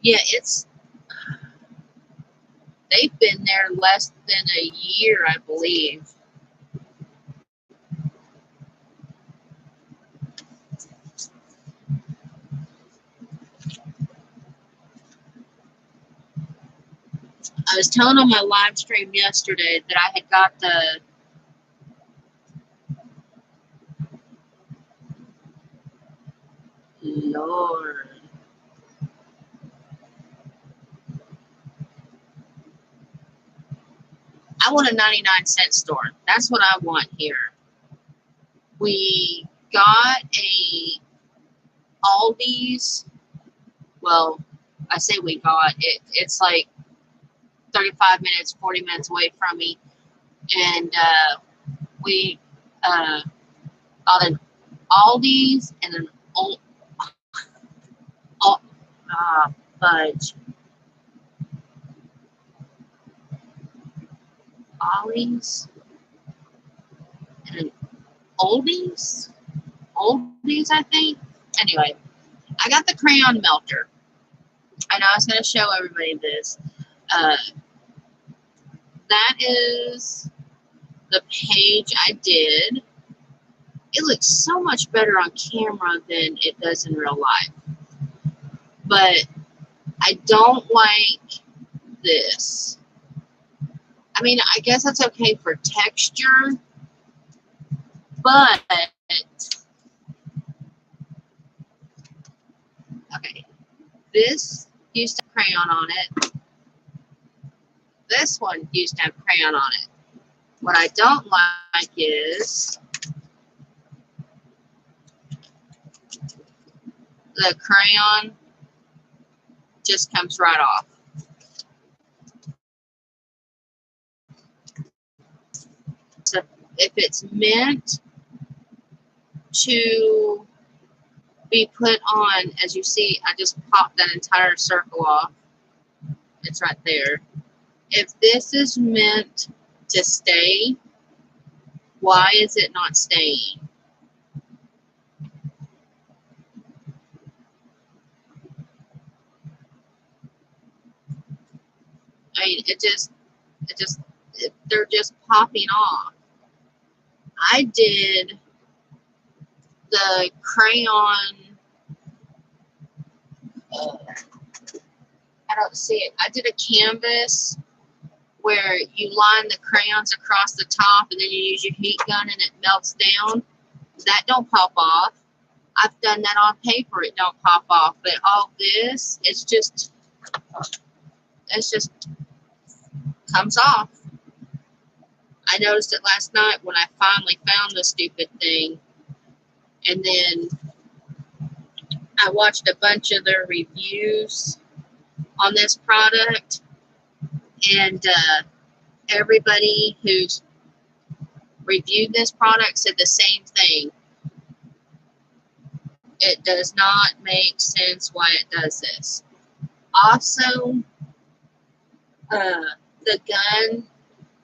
Yeah, they've been there less than a year, I believe. I was telling on my live stream yesterday that I had got the Lord. I want a 99-cent store. That's what I want here. We got a Aldi's. Well, I say we got it. It's like 35 minutes, 40 minutes away from me. And we got an Aldi's and an fudge. Ollie's and an Oldies? Oldies, I think. Anyway, I got the crayon melter. And I was going to show everybody this. That is the page I did. It looks so much better on camera than it does in real life. But I don't like this. I mean, I guess that's okay for texture, but okay, this used to have crayon on it. This one used to have crayon on it. What I don't like is the crayon just comes right off. So if it's meant to be put on, as you see, I just popped that entire circle off. It's right there. If this is meant to stay, why is it not staying? I mean, they're just popping off. I did the crayon, I don't see it. I did a canvas where you line the crayons across the top and then you use your heat gun and it melts down. That don't pop off. I've done that on paper. It don't pop off. But all this, it's just comes off. I noticed it last night when I finally found the stupid thing. And then I watched a bunch of their reviews on this product. And everybody who's reviewed this product said the same thing. It does not make sense why it does this. Also, The gun,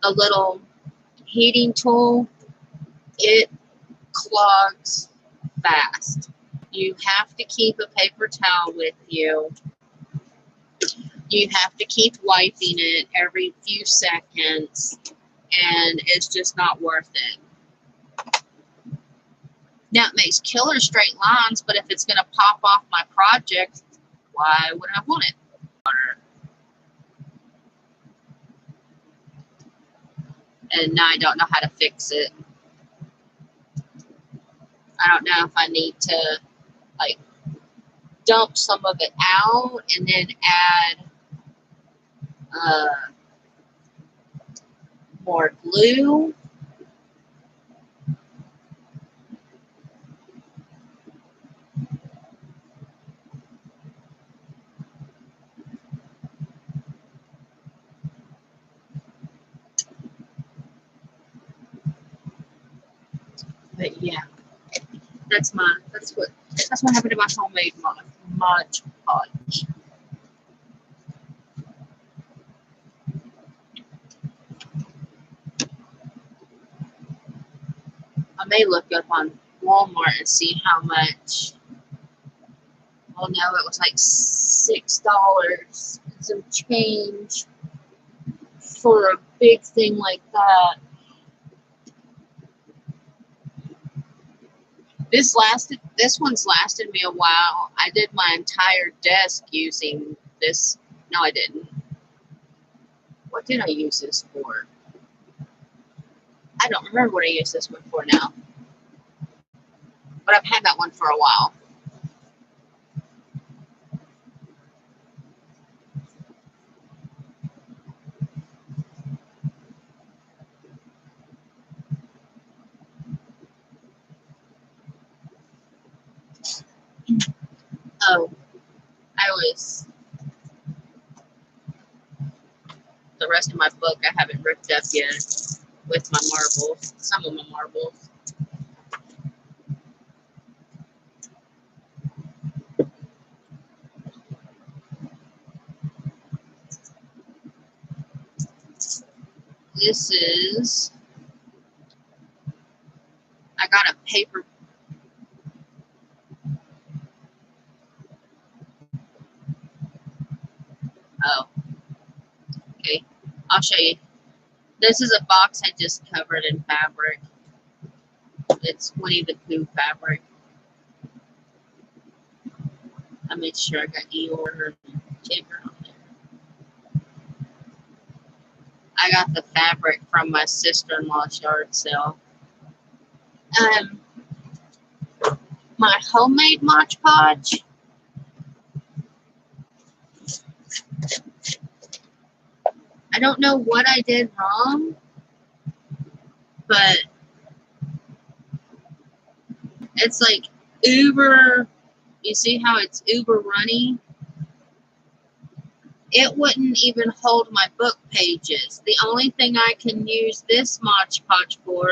the little heating tool, it clogs fast. You have to keep a paper towel with you. You have to keep wiping it every few seconds, and it's just not worth it. Now, it makes killer straight lines, but if it's going to pop off my project, why would I want it? And now I don't know how to fix it. I don't know if I need to, like, dump some of it out and then add more glue. But yeah, that's what happened to my homemade Mod Podge. I may look up on Walmart and see how much. Oh no, it was like $6 and some change for a big thing like that. This one's lasted me a while. I did my entire desk using this. No, I didn't. What did I use this for? I don't remember what I used this one for now. But I've had that one for a while. Oh, the rest of my book I haven't ripped up yet with my marbles, some of my marbles. This is, I got a paper. Oh, okay. I'll show you. This is a box I just covered in fabric. It's Winnie the Pooh fabric. I made sure I got Eeyore and Tigger on there. I got the fabric from my sister-in-law's yard sale. My homemade Mod Podge. I don't know what I did wrong, but it's like uber, you see how it's uber runny? It wouldn't even hold my book pages. The only thing I can use this Mod Podge for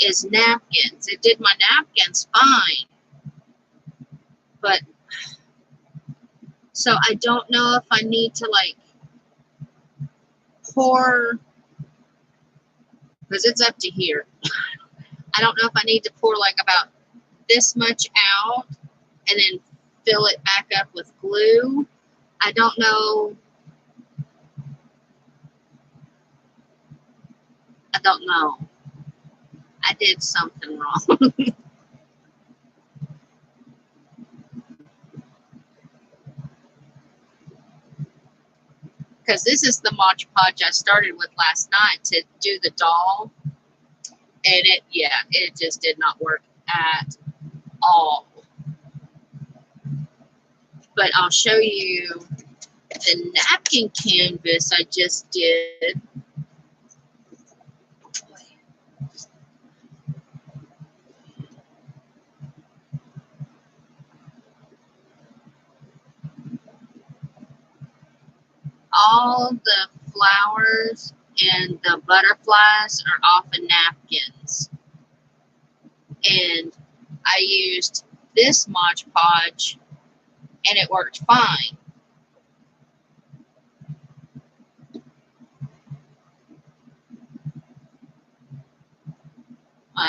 is napkins. It did my napkins fine. But, so I don't know if I need to like pour, because it's up to here. I don't know if I need to pour like about this much out and then fill it back up with glue. I don't know. I did something wrong. Because this is the Mod Podge I started with last night to do the doll. And it just did not work at all. But I'll show you the napkin canvas I just did. All the flowers and the butterflies are off of napkins. And I used this Mod Podge and it worked fine.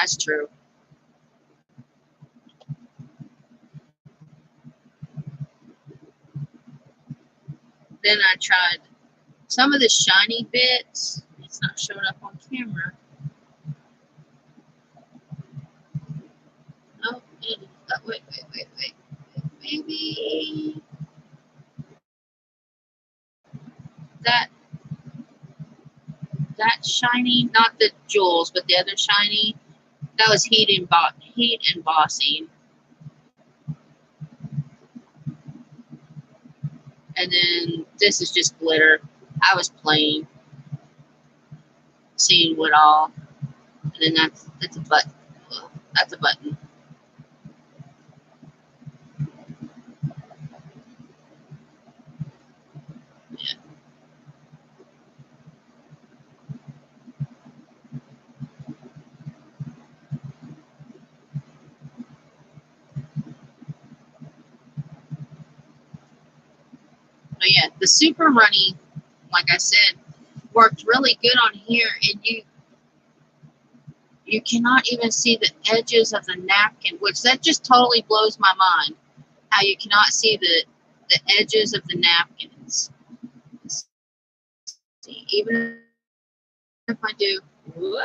that's true. Then I tried some of the shiny bits. It's not showing up on camera. Oh, wait. Maybe that shiny, not the jewels, but the other shiny. That was heat embossing. And then this is just glitter. I was playing, seeing what all. And then that's a button. That's a button. Yeah. But yeah, the super runny, like I said, worked really good on here, and you cannot even see the edges of the napkin, which that just totally blows my mind. How you cannot see the edges of the napkins. See, even if I do, whoa,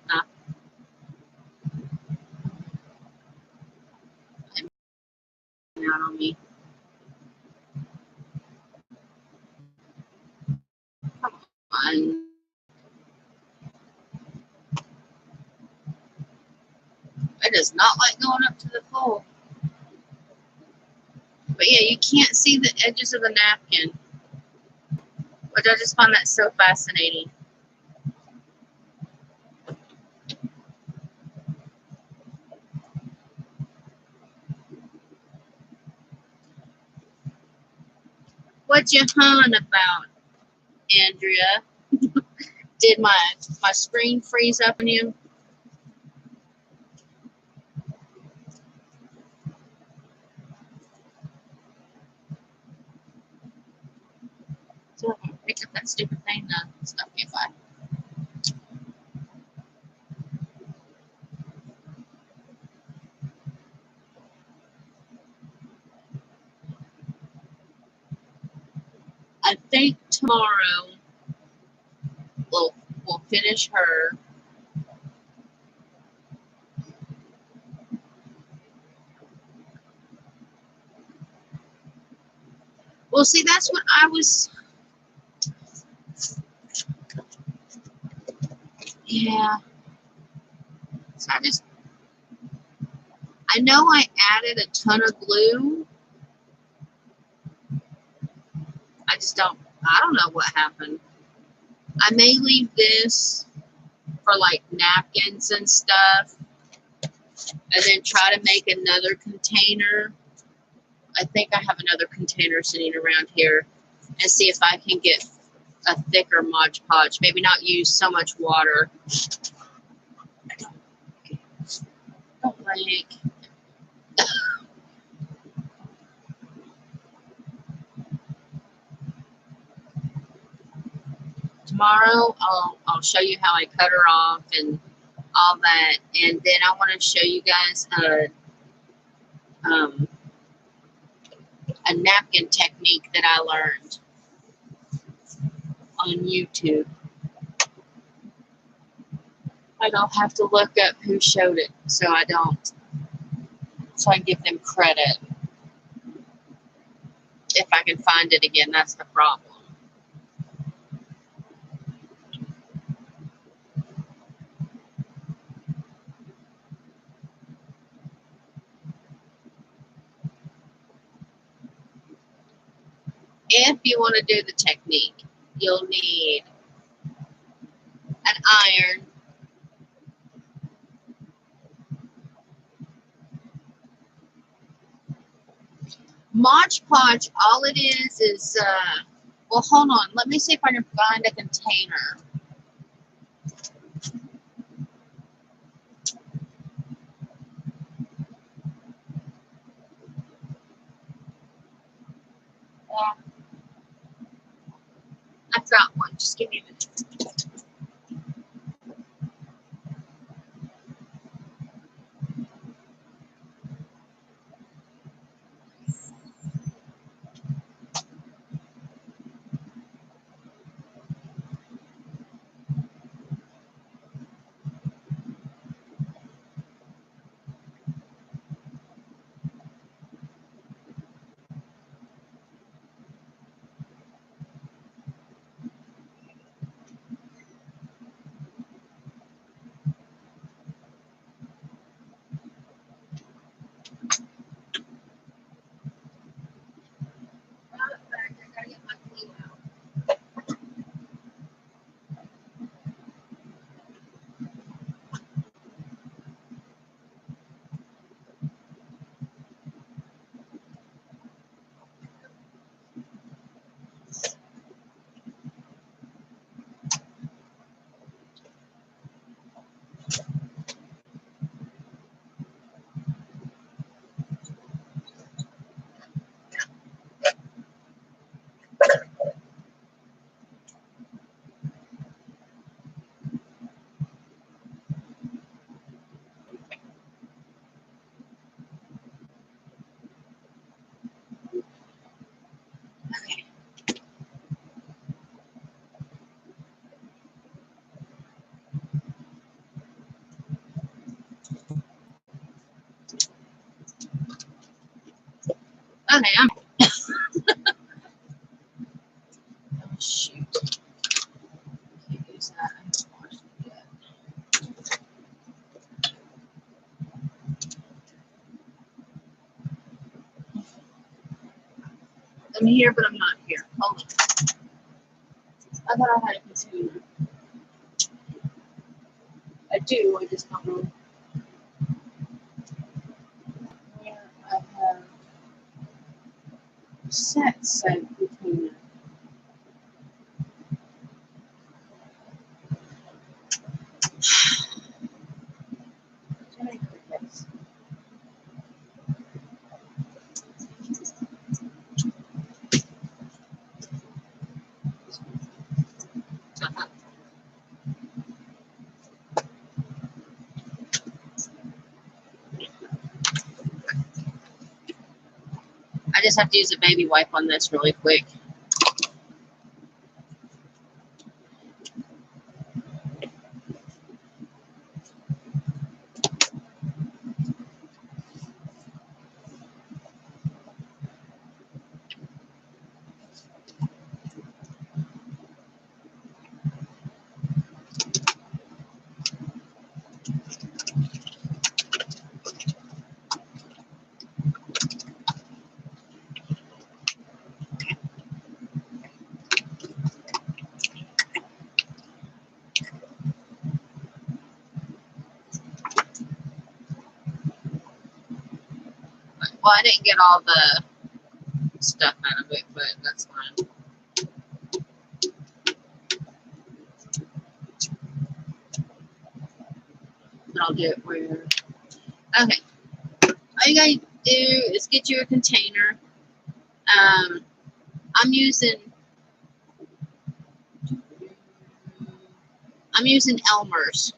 nah, out on me. Come on. It does not like going up to the pole. But yeah, you can't see the edges of the napkin, which I just find that so fascinating. What you hun about, Andrea? Did my screen freeze up on you? So I'm gonna pick up that stupid thing now. Stuff me if I think tomorrow we'll finish her. Well, see, that's what I was. Yeah. So I know I added a ton of glue. I don't know what happened. I may leave this for like napkins and stuff, and then try to make another container. I think I have another container sitting around here, and see if I can get a thicker Mod Podge. Maybe not use so much water. Don't like. Tomorrow I'll show you how I cut her off and all that, and then I want to show you guys a napkin technique that I learned on YouTube. I don't have to look up who showed it, so I can give them credit. If I can find it again, that's the problem. If you want to do the technique, you'll need an iron, Mod Podge. All it is well, hold on. Let me see if I can find a container. I've got one. Just give me a minute. Okay, I'm. Oh, shoot. Can't use that. I haven't washed it yet. I'm here, but I'm not here. Hold on. I thought I had a container. I do, I just don't know where I have set said container. Too many crickets. I just have to use a baby wipe on this really quick. Well, I didn't get all the stuff out of it, but that's fine. But I'll do it where. Okay. All you gotta do is get you a container. I'm using Elmer's,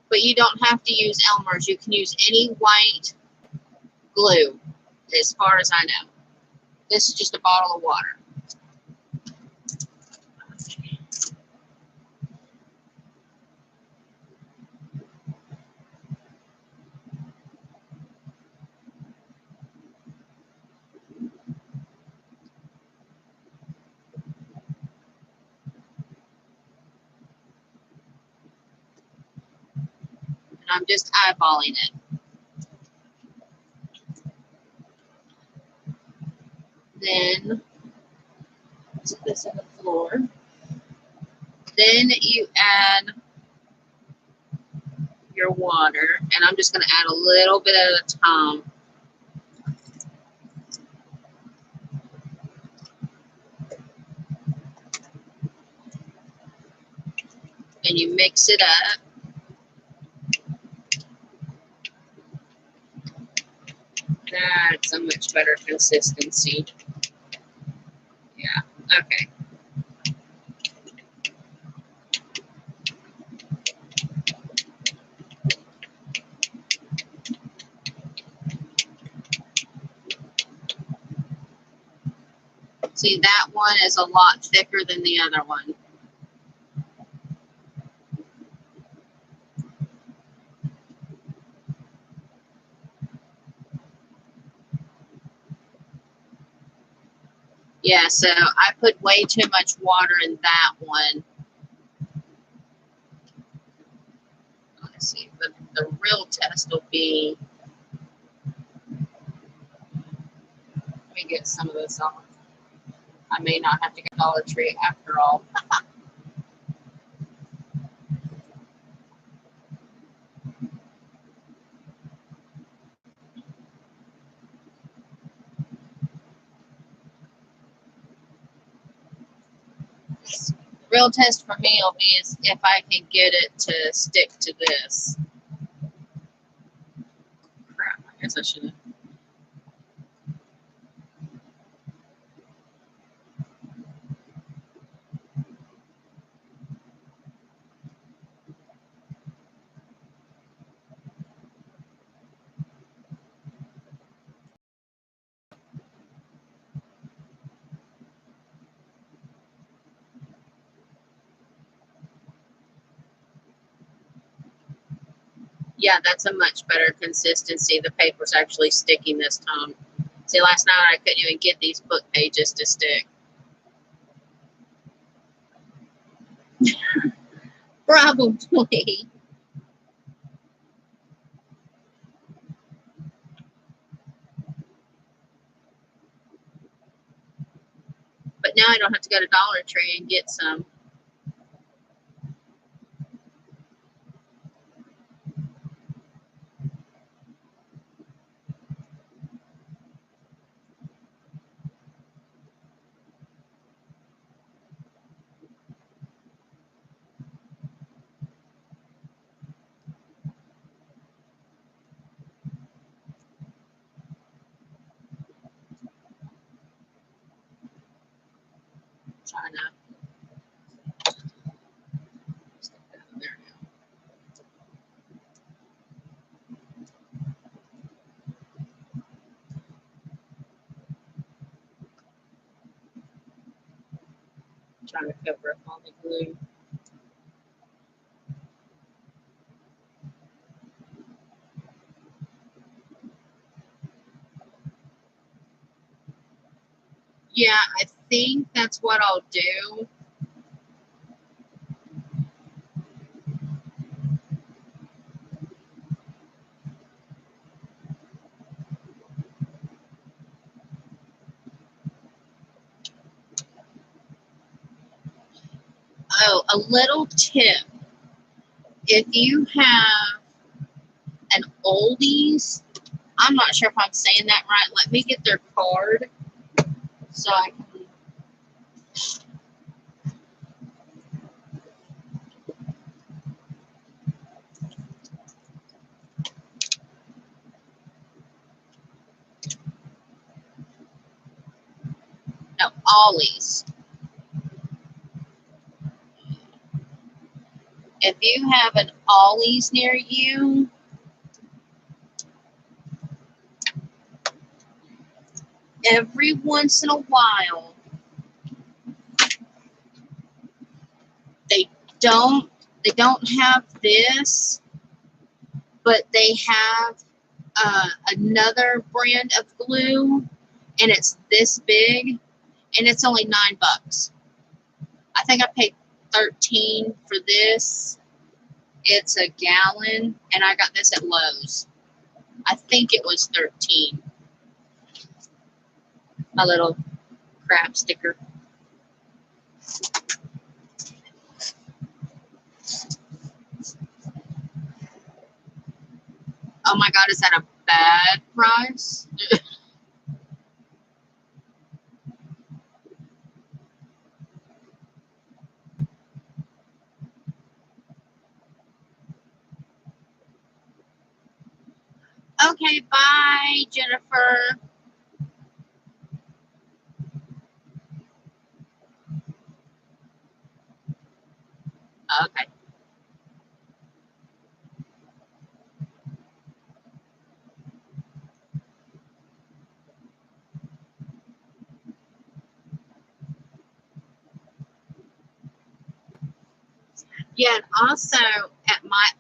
but you don't have to use Elmer's. You can use any white glue, as far as I know. This is just a bottle of water. And I'm just eyeballing it. Then put this on the floor. Then you add your water, and I'm just going to add a little bit at a time. And you mix it up. That's a much better consistency. Yeah, okay. See, that one is a lot thicker than the other one. Yeah, so I put way too much water in that one. Let's see, but the real test will be, let me get some of this off. I may not have to get Dollar Tree after all. The real test for me will be is if I can get it to stick to this. Crap, I guess I should have. Yeah, that's a much better consistency. The paper's actually sticking this time. See, last night I couldn't even get these book pages to stick. Probably. But now I don't have to go to Dollar Tree and get some. Trying to stick that in there now. Trying to cover up all the glue. Yeah, I think that's what I'll do. Oh, a little tip. If you have an oldies, I'm not sure if I'm saying that right. Let me get their card so I can. No, ollies. If you have an ollies near you, every once in a while, they don't have this, but they have another brand of glue, and it's this big, and it's only $9. I think I paid $13 for this. It's a gallon, and I got this at Lowe's. I think it was $13. My little crab sticker. Oh my God, is that a bad price? Okay, bye, Jennifer. Okay. Yeah, and also at my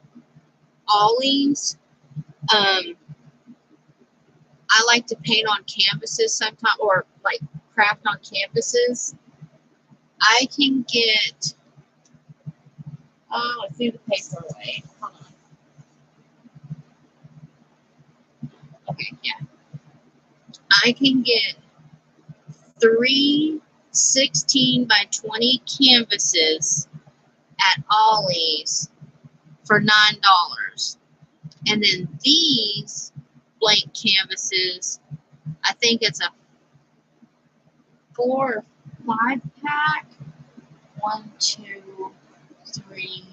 Ollie's, I like to paint on canvases sometimes, or like craft on canvases. I can get, oh, I threw the paper away. Hold on. Okay, yeah. I can get 3 16 by 20 canvases at Ollie's for $9. And then these blank canvases, I think it's a 4 or 5 pack. 1, 2, 3.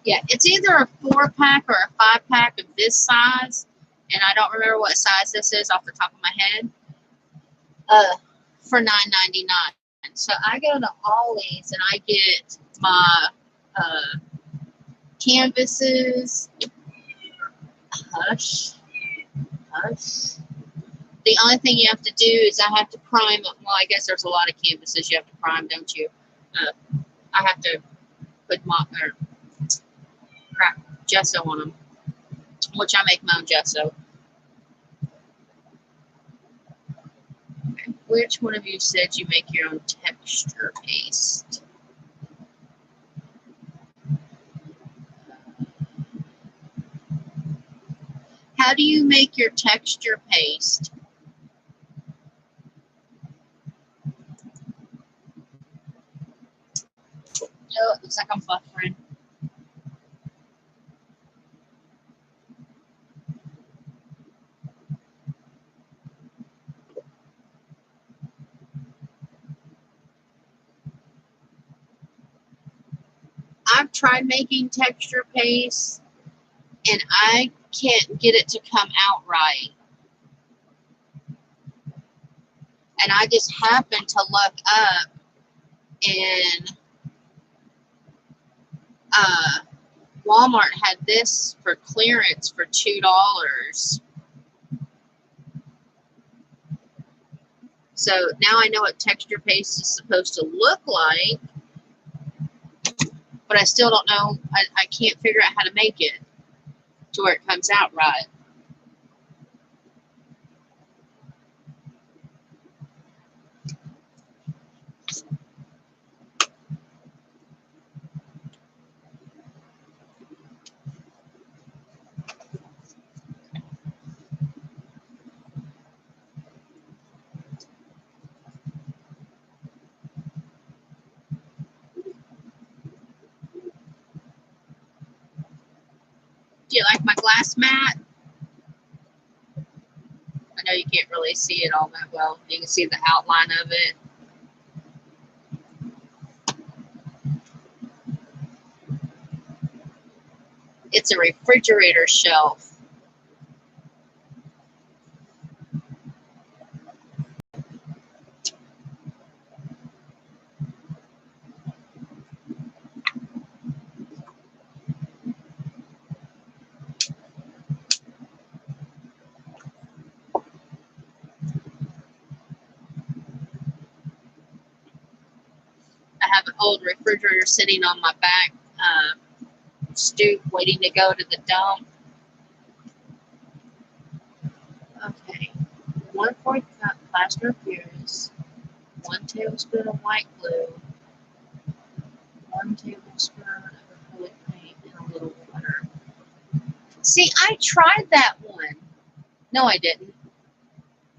Yeah, it's either a 4-pack or a 5-pack of this size, and I don't remember what size this is off the top of my head. For $9.99. So I go to Ollie's and I get my canvases. Hush. The only thing you have to do is I have to prime them. Well, I guess there's a lot of canvases you have to prime, don't you? I have to put crack gesso on them, which I make my own gesso. Okay. Which one of you said you make your own texture paste? How do you make your texture paste? Oh, it looks like I'm buffering. I've tried making texture paste and I can't get it to come out right. And I just happened to look up and Walmart had this for clearance for $2. So now I know what texture paste is supposed to look like, but I still don't know. I can't figure out how to make it to where it comes out right. Do you like my glass mat? I know you can't really see it all that well. You can see the outline of it. It's a refrigerator shelf. I have an old refrigerator sitting on my back stoop waiting to go to the dump. Okay. 1/4 cup plaster of Paris, 1 tablespoon of white glue, 1 tablespoon of acrylic paint, and a little water. See, I tried that one. No, I didn't.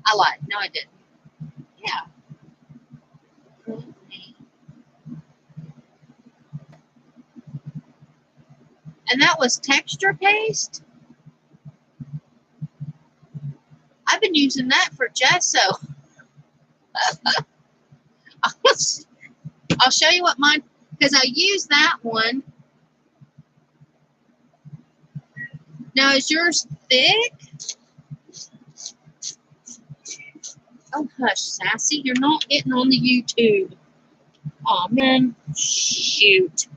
I lied. No, I didn't. Yeah. Acrylic paint. And that was texture paste? I've been using that for gesso. I'll show you what mine, because I use that one. Now, is yours thick? Oh, hush, Sassy. You're not getting on the YouTube. Aw, man. Shoot.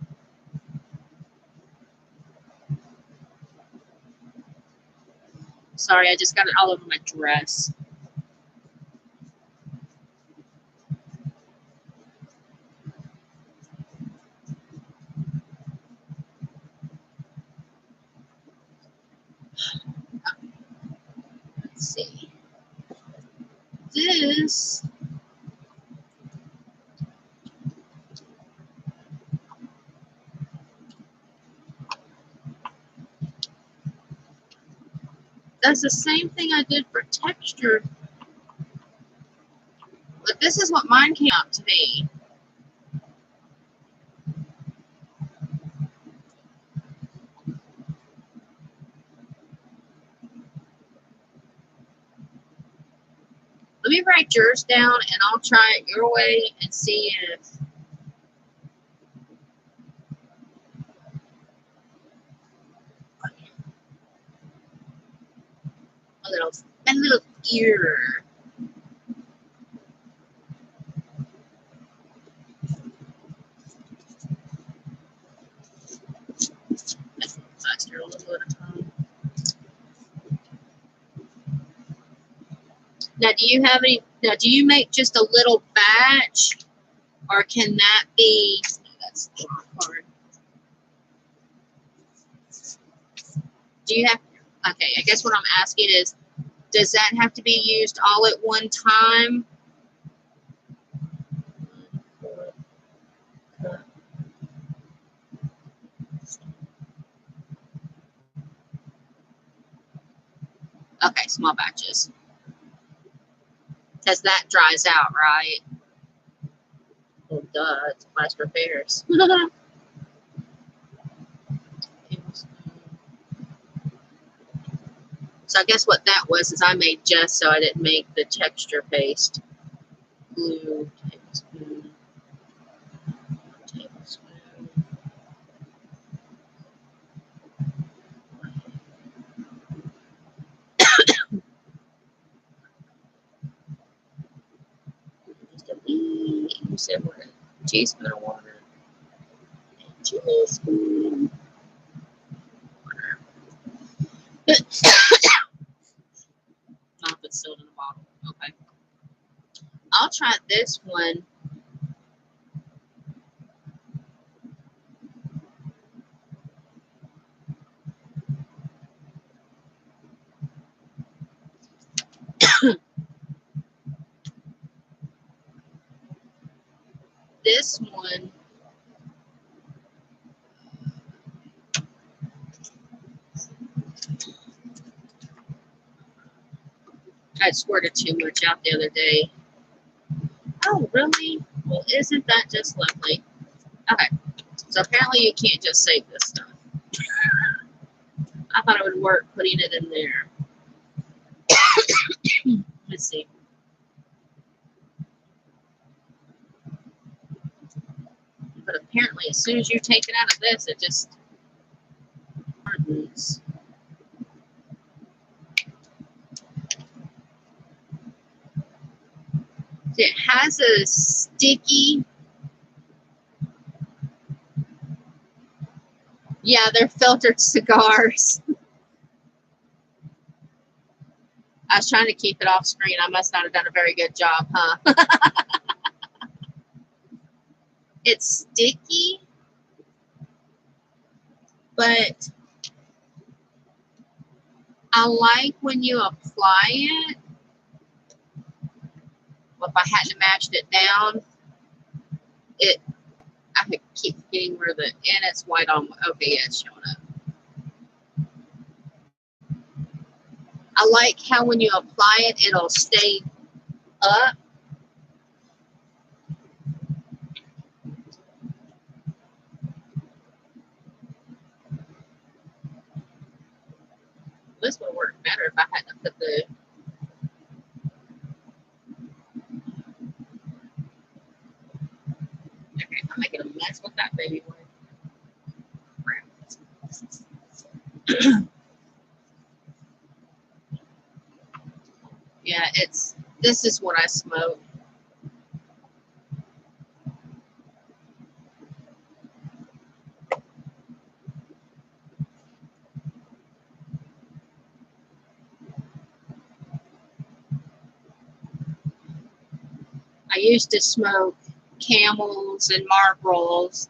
Sorry, I just got it all over my dress. Let's see. This does the same thing I did for texture, but this is what mine came out to be. Let me write yours down and I'll try it your way and see if a little ear. Faster a little at a time. Now, do you have any? Now, do you make just a little batch, or can that be? That's hard. Do you have, okay, I guess what I'm asking is, does that have to be used all at one time? Okay, small batches. Because that dries out, right? Well, duh, it's fast repairs. So I guess what that was is I made just so I didn't make the texture paste. Blue tablespoon. Tablespoon. Just a wee. You said what? A teaspoon of water. A teaspoon. Not if it's still in the bottle. Okay. I'll try this one. This one, I squirted too much out the other day. Oh, really? Well, isn't that just lovely? Okay. So apparently you can't just save this stuff. I thought it would work putting it in there. Let's see. But apparently as soon as you take it out of this, it just hardens. It has a sticky, yeah, they're filtered cigars. I was trying to keep it off screen. I must not have done a very good job, huh? It's sticky, but I like when you apply it. Well, if I hadn't mashed it down, I could keep getting where and it's white on. Okay, yeah, it's showing up. I like how when you apply it, it'll stay up. This would work better if I hadn't put the. Okay, I'm making a mess with that baby one. Yeah, this is what I smoke. I used to smoke Camels and Marlboros.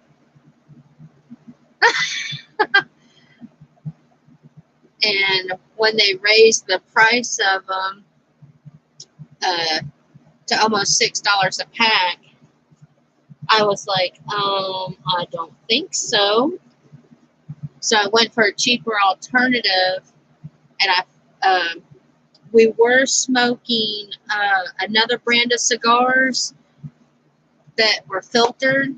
And when they raised the price of them to almost $6 a pack, I was like, I don't think so. So I went for a cheaper alternative, and we were smoking another brand of cigars that were filtered.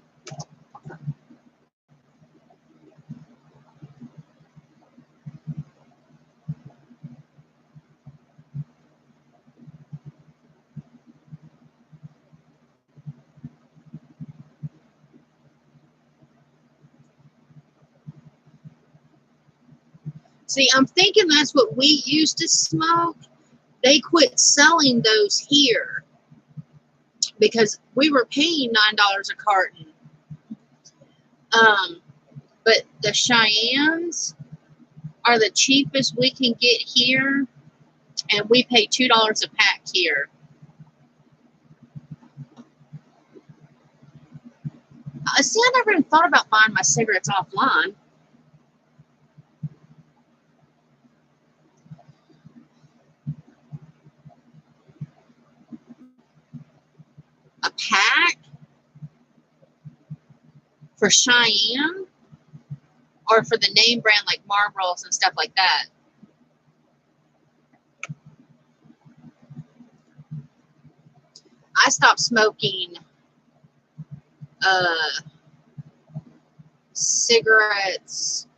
See, I'm thinking that's what we used to smoke. They quit selling those here because we were paying $9 a carton. But the Cheyennes are the cheapest we can get here, and we pay $2 a pack here. See, I never even thought about buying my cigarettes offline. For Cheyenne or for the name brand like Marlboros and stuff like that? I stopped smoking cigarettes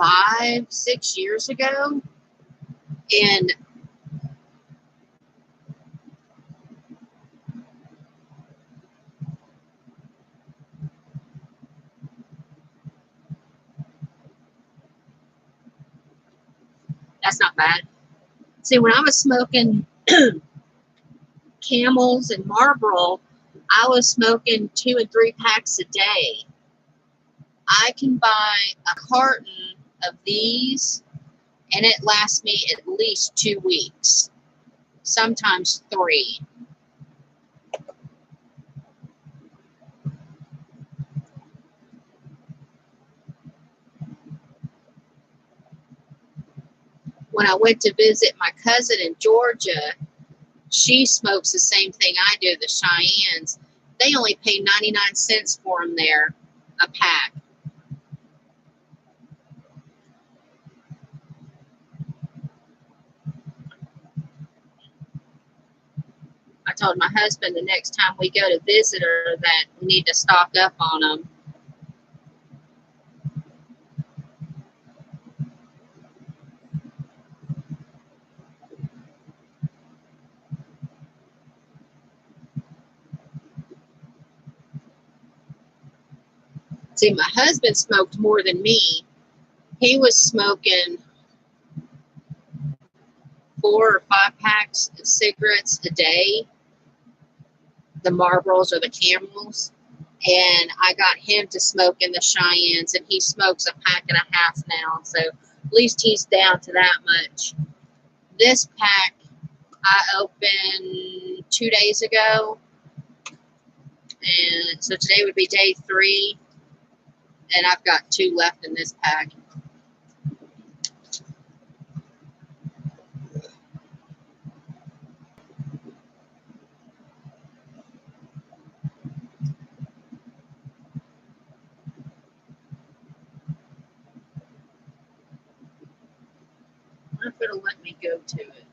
5-6 years ago, and that's not bad. See, when I was smoking Camels and Marlboro, I was smoking 2 and 3 packs a day. I can buy a carton of these and it lasts me at least 2 weeks, sometimes 3. When I went to visit my cousin in Georgia, she smokes the same thing I do, the Cheyennes. They only pay 99 cents for them there, a pack. I told my husband the next time we go to visit her that we need to stock up on them. See, my husband smoked more than me. He was smoking 4 or 5 packs of cigarettes a day, the Marlboros or the Camels, and I got him to smoke in the Cheyennes, and he smokes a pack and a half now, so at least he's down to that much. This pack I opened 2 days ago, and so today would be day 3, and I've got 2 left in this pack. I wonder if it'll let me go to it.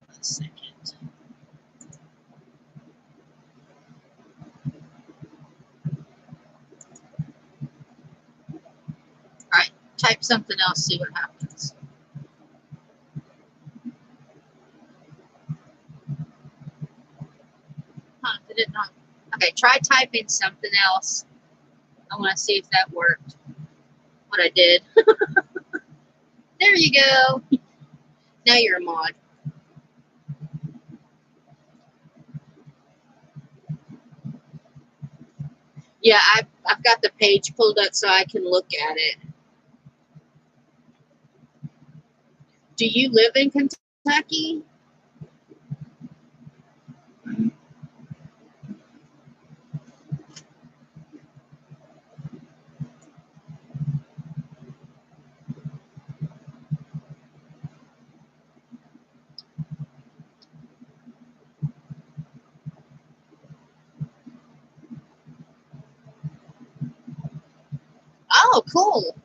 A second. Alright, type something else, see what happens. Huh, did it not? Okay, try typing something else. I want to see if that worked. What I did. There you go. Now you're a mod. Yeah, I've got the page pulled up so I can look at it. Do you live in Kentucky? Oh, cool.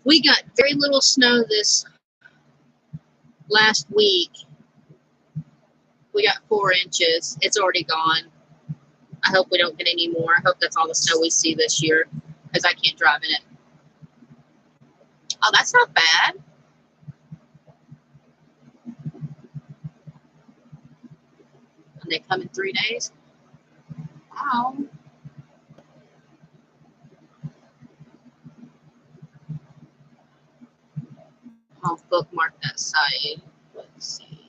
We got very little snow this last week. We got 4 inches. It's already gone. I hope we don't get any more. I hope that's all the snow we see this year, because I can't drive in it. Oh, that's not bad. And they come in 3 days. Wow. I'll bookmark that site. Let's see.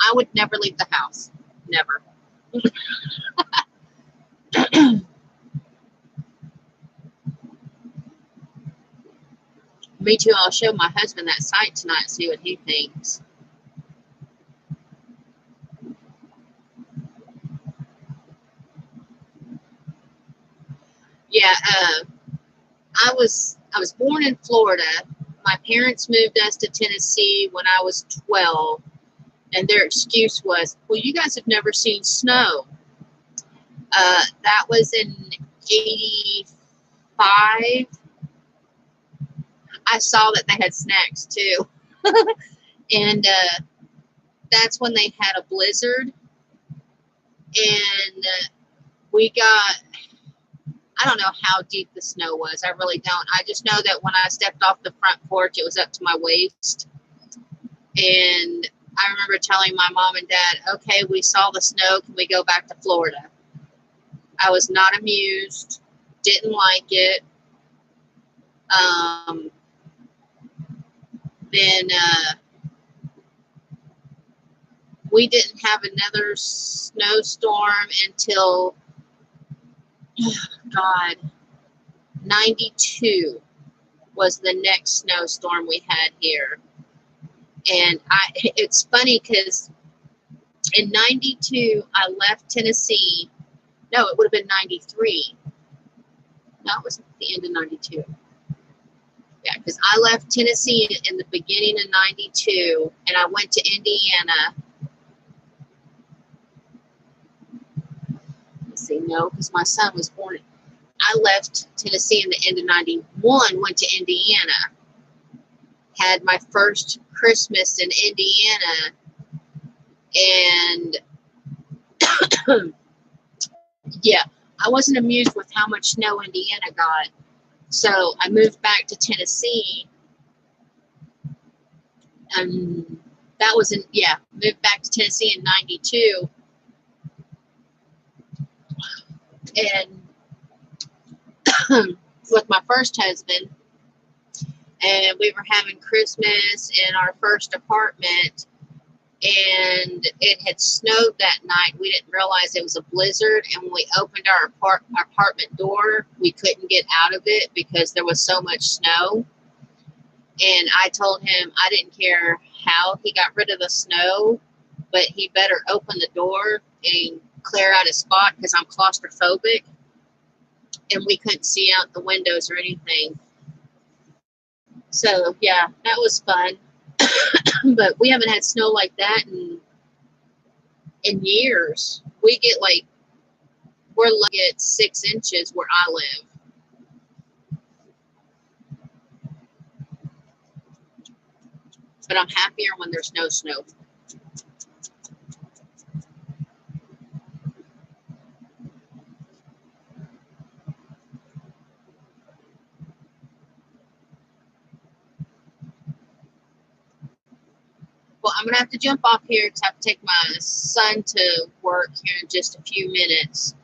I would never leave the house. Never. Me too. I'll show my husband that site tonight, see what he thinks. Yeah, I was born in Florida. My parents moved us to Tennessee when I was 12, and their excuse was, "Well, you guys have never seen snow." That was in '85. I saw that they had snacks too, and that's when they had a blizzard, and we got. I don't know how deep the snow was. I really don't. I just know that when I stepped off the front porch, it was up to my waist. And I remember telling my mom and dad, okay, we saw the snow. Can we go back to Florida? I was not amused. Didn't like it. Then we didn't have another snowstorm until, God, 92 was the next snowstorm we had here. And it's funny because in 92, I left Tennessee. No, it would have been 93. No, it was the end of 92. Yeah, because I left Tennessee in the beginning of 92, and I went to Indiana. Let's see, no, because my son was born. I left Tennessee in the end of 91, went to Indiana, had my first Christmas in Indiana, and yeah, I wasn't amused with how much snow Indiana got. So I moved back to Tennessee. That was moved back to Tennessee in 92. And with my first husband, and we were having Christmas in our first apartment, and it had snowed that night. We didn't realize it was a blizzard, and when we opened our apartment door, we couldn't get out of it because there was so much snow. And I told him I didn't care how he got rid of the snow, but he better open the door and clear out his spot because I'm claustrophobic, and we couldn't see out the windows or anything. So yeah, that was fun. But we haven't had snow like that in years. We're lucky at 6 inches where I live. But I'm happier when there's no snow. Well, I'm going to have to jump off here because I have to take my son to work here in just a few minutes.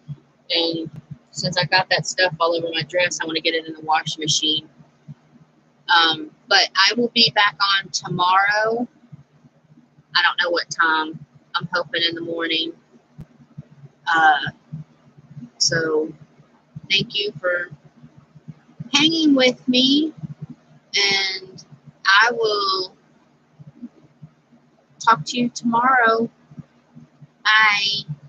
And since I got that stuff all over my dress, I want to get it in the washing machine. But I will be back on tomorrow. I don't know what time. I'm hoping in the morning. So thank you for hanging with me. And I will talk to you tomorrow. Bye.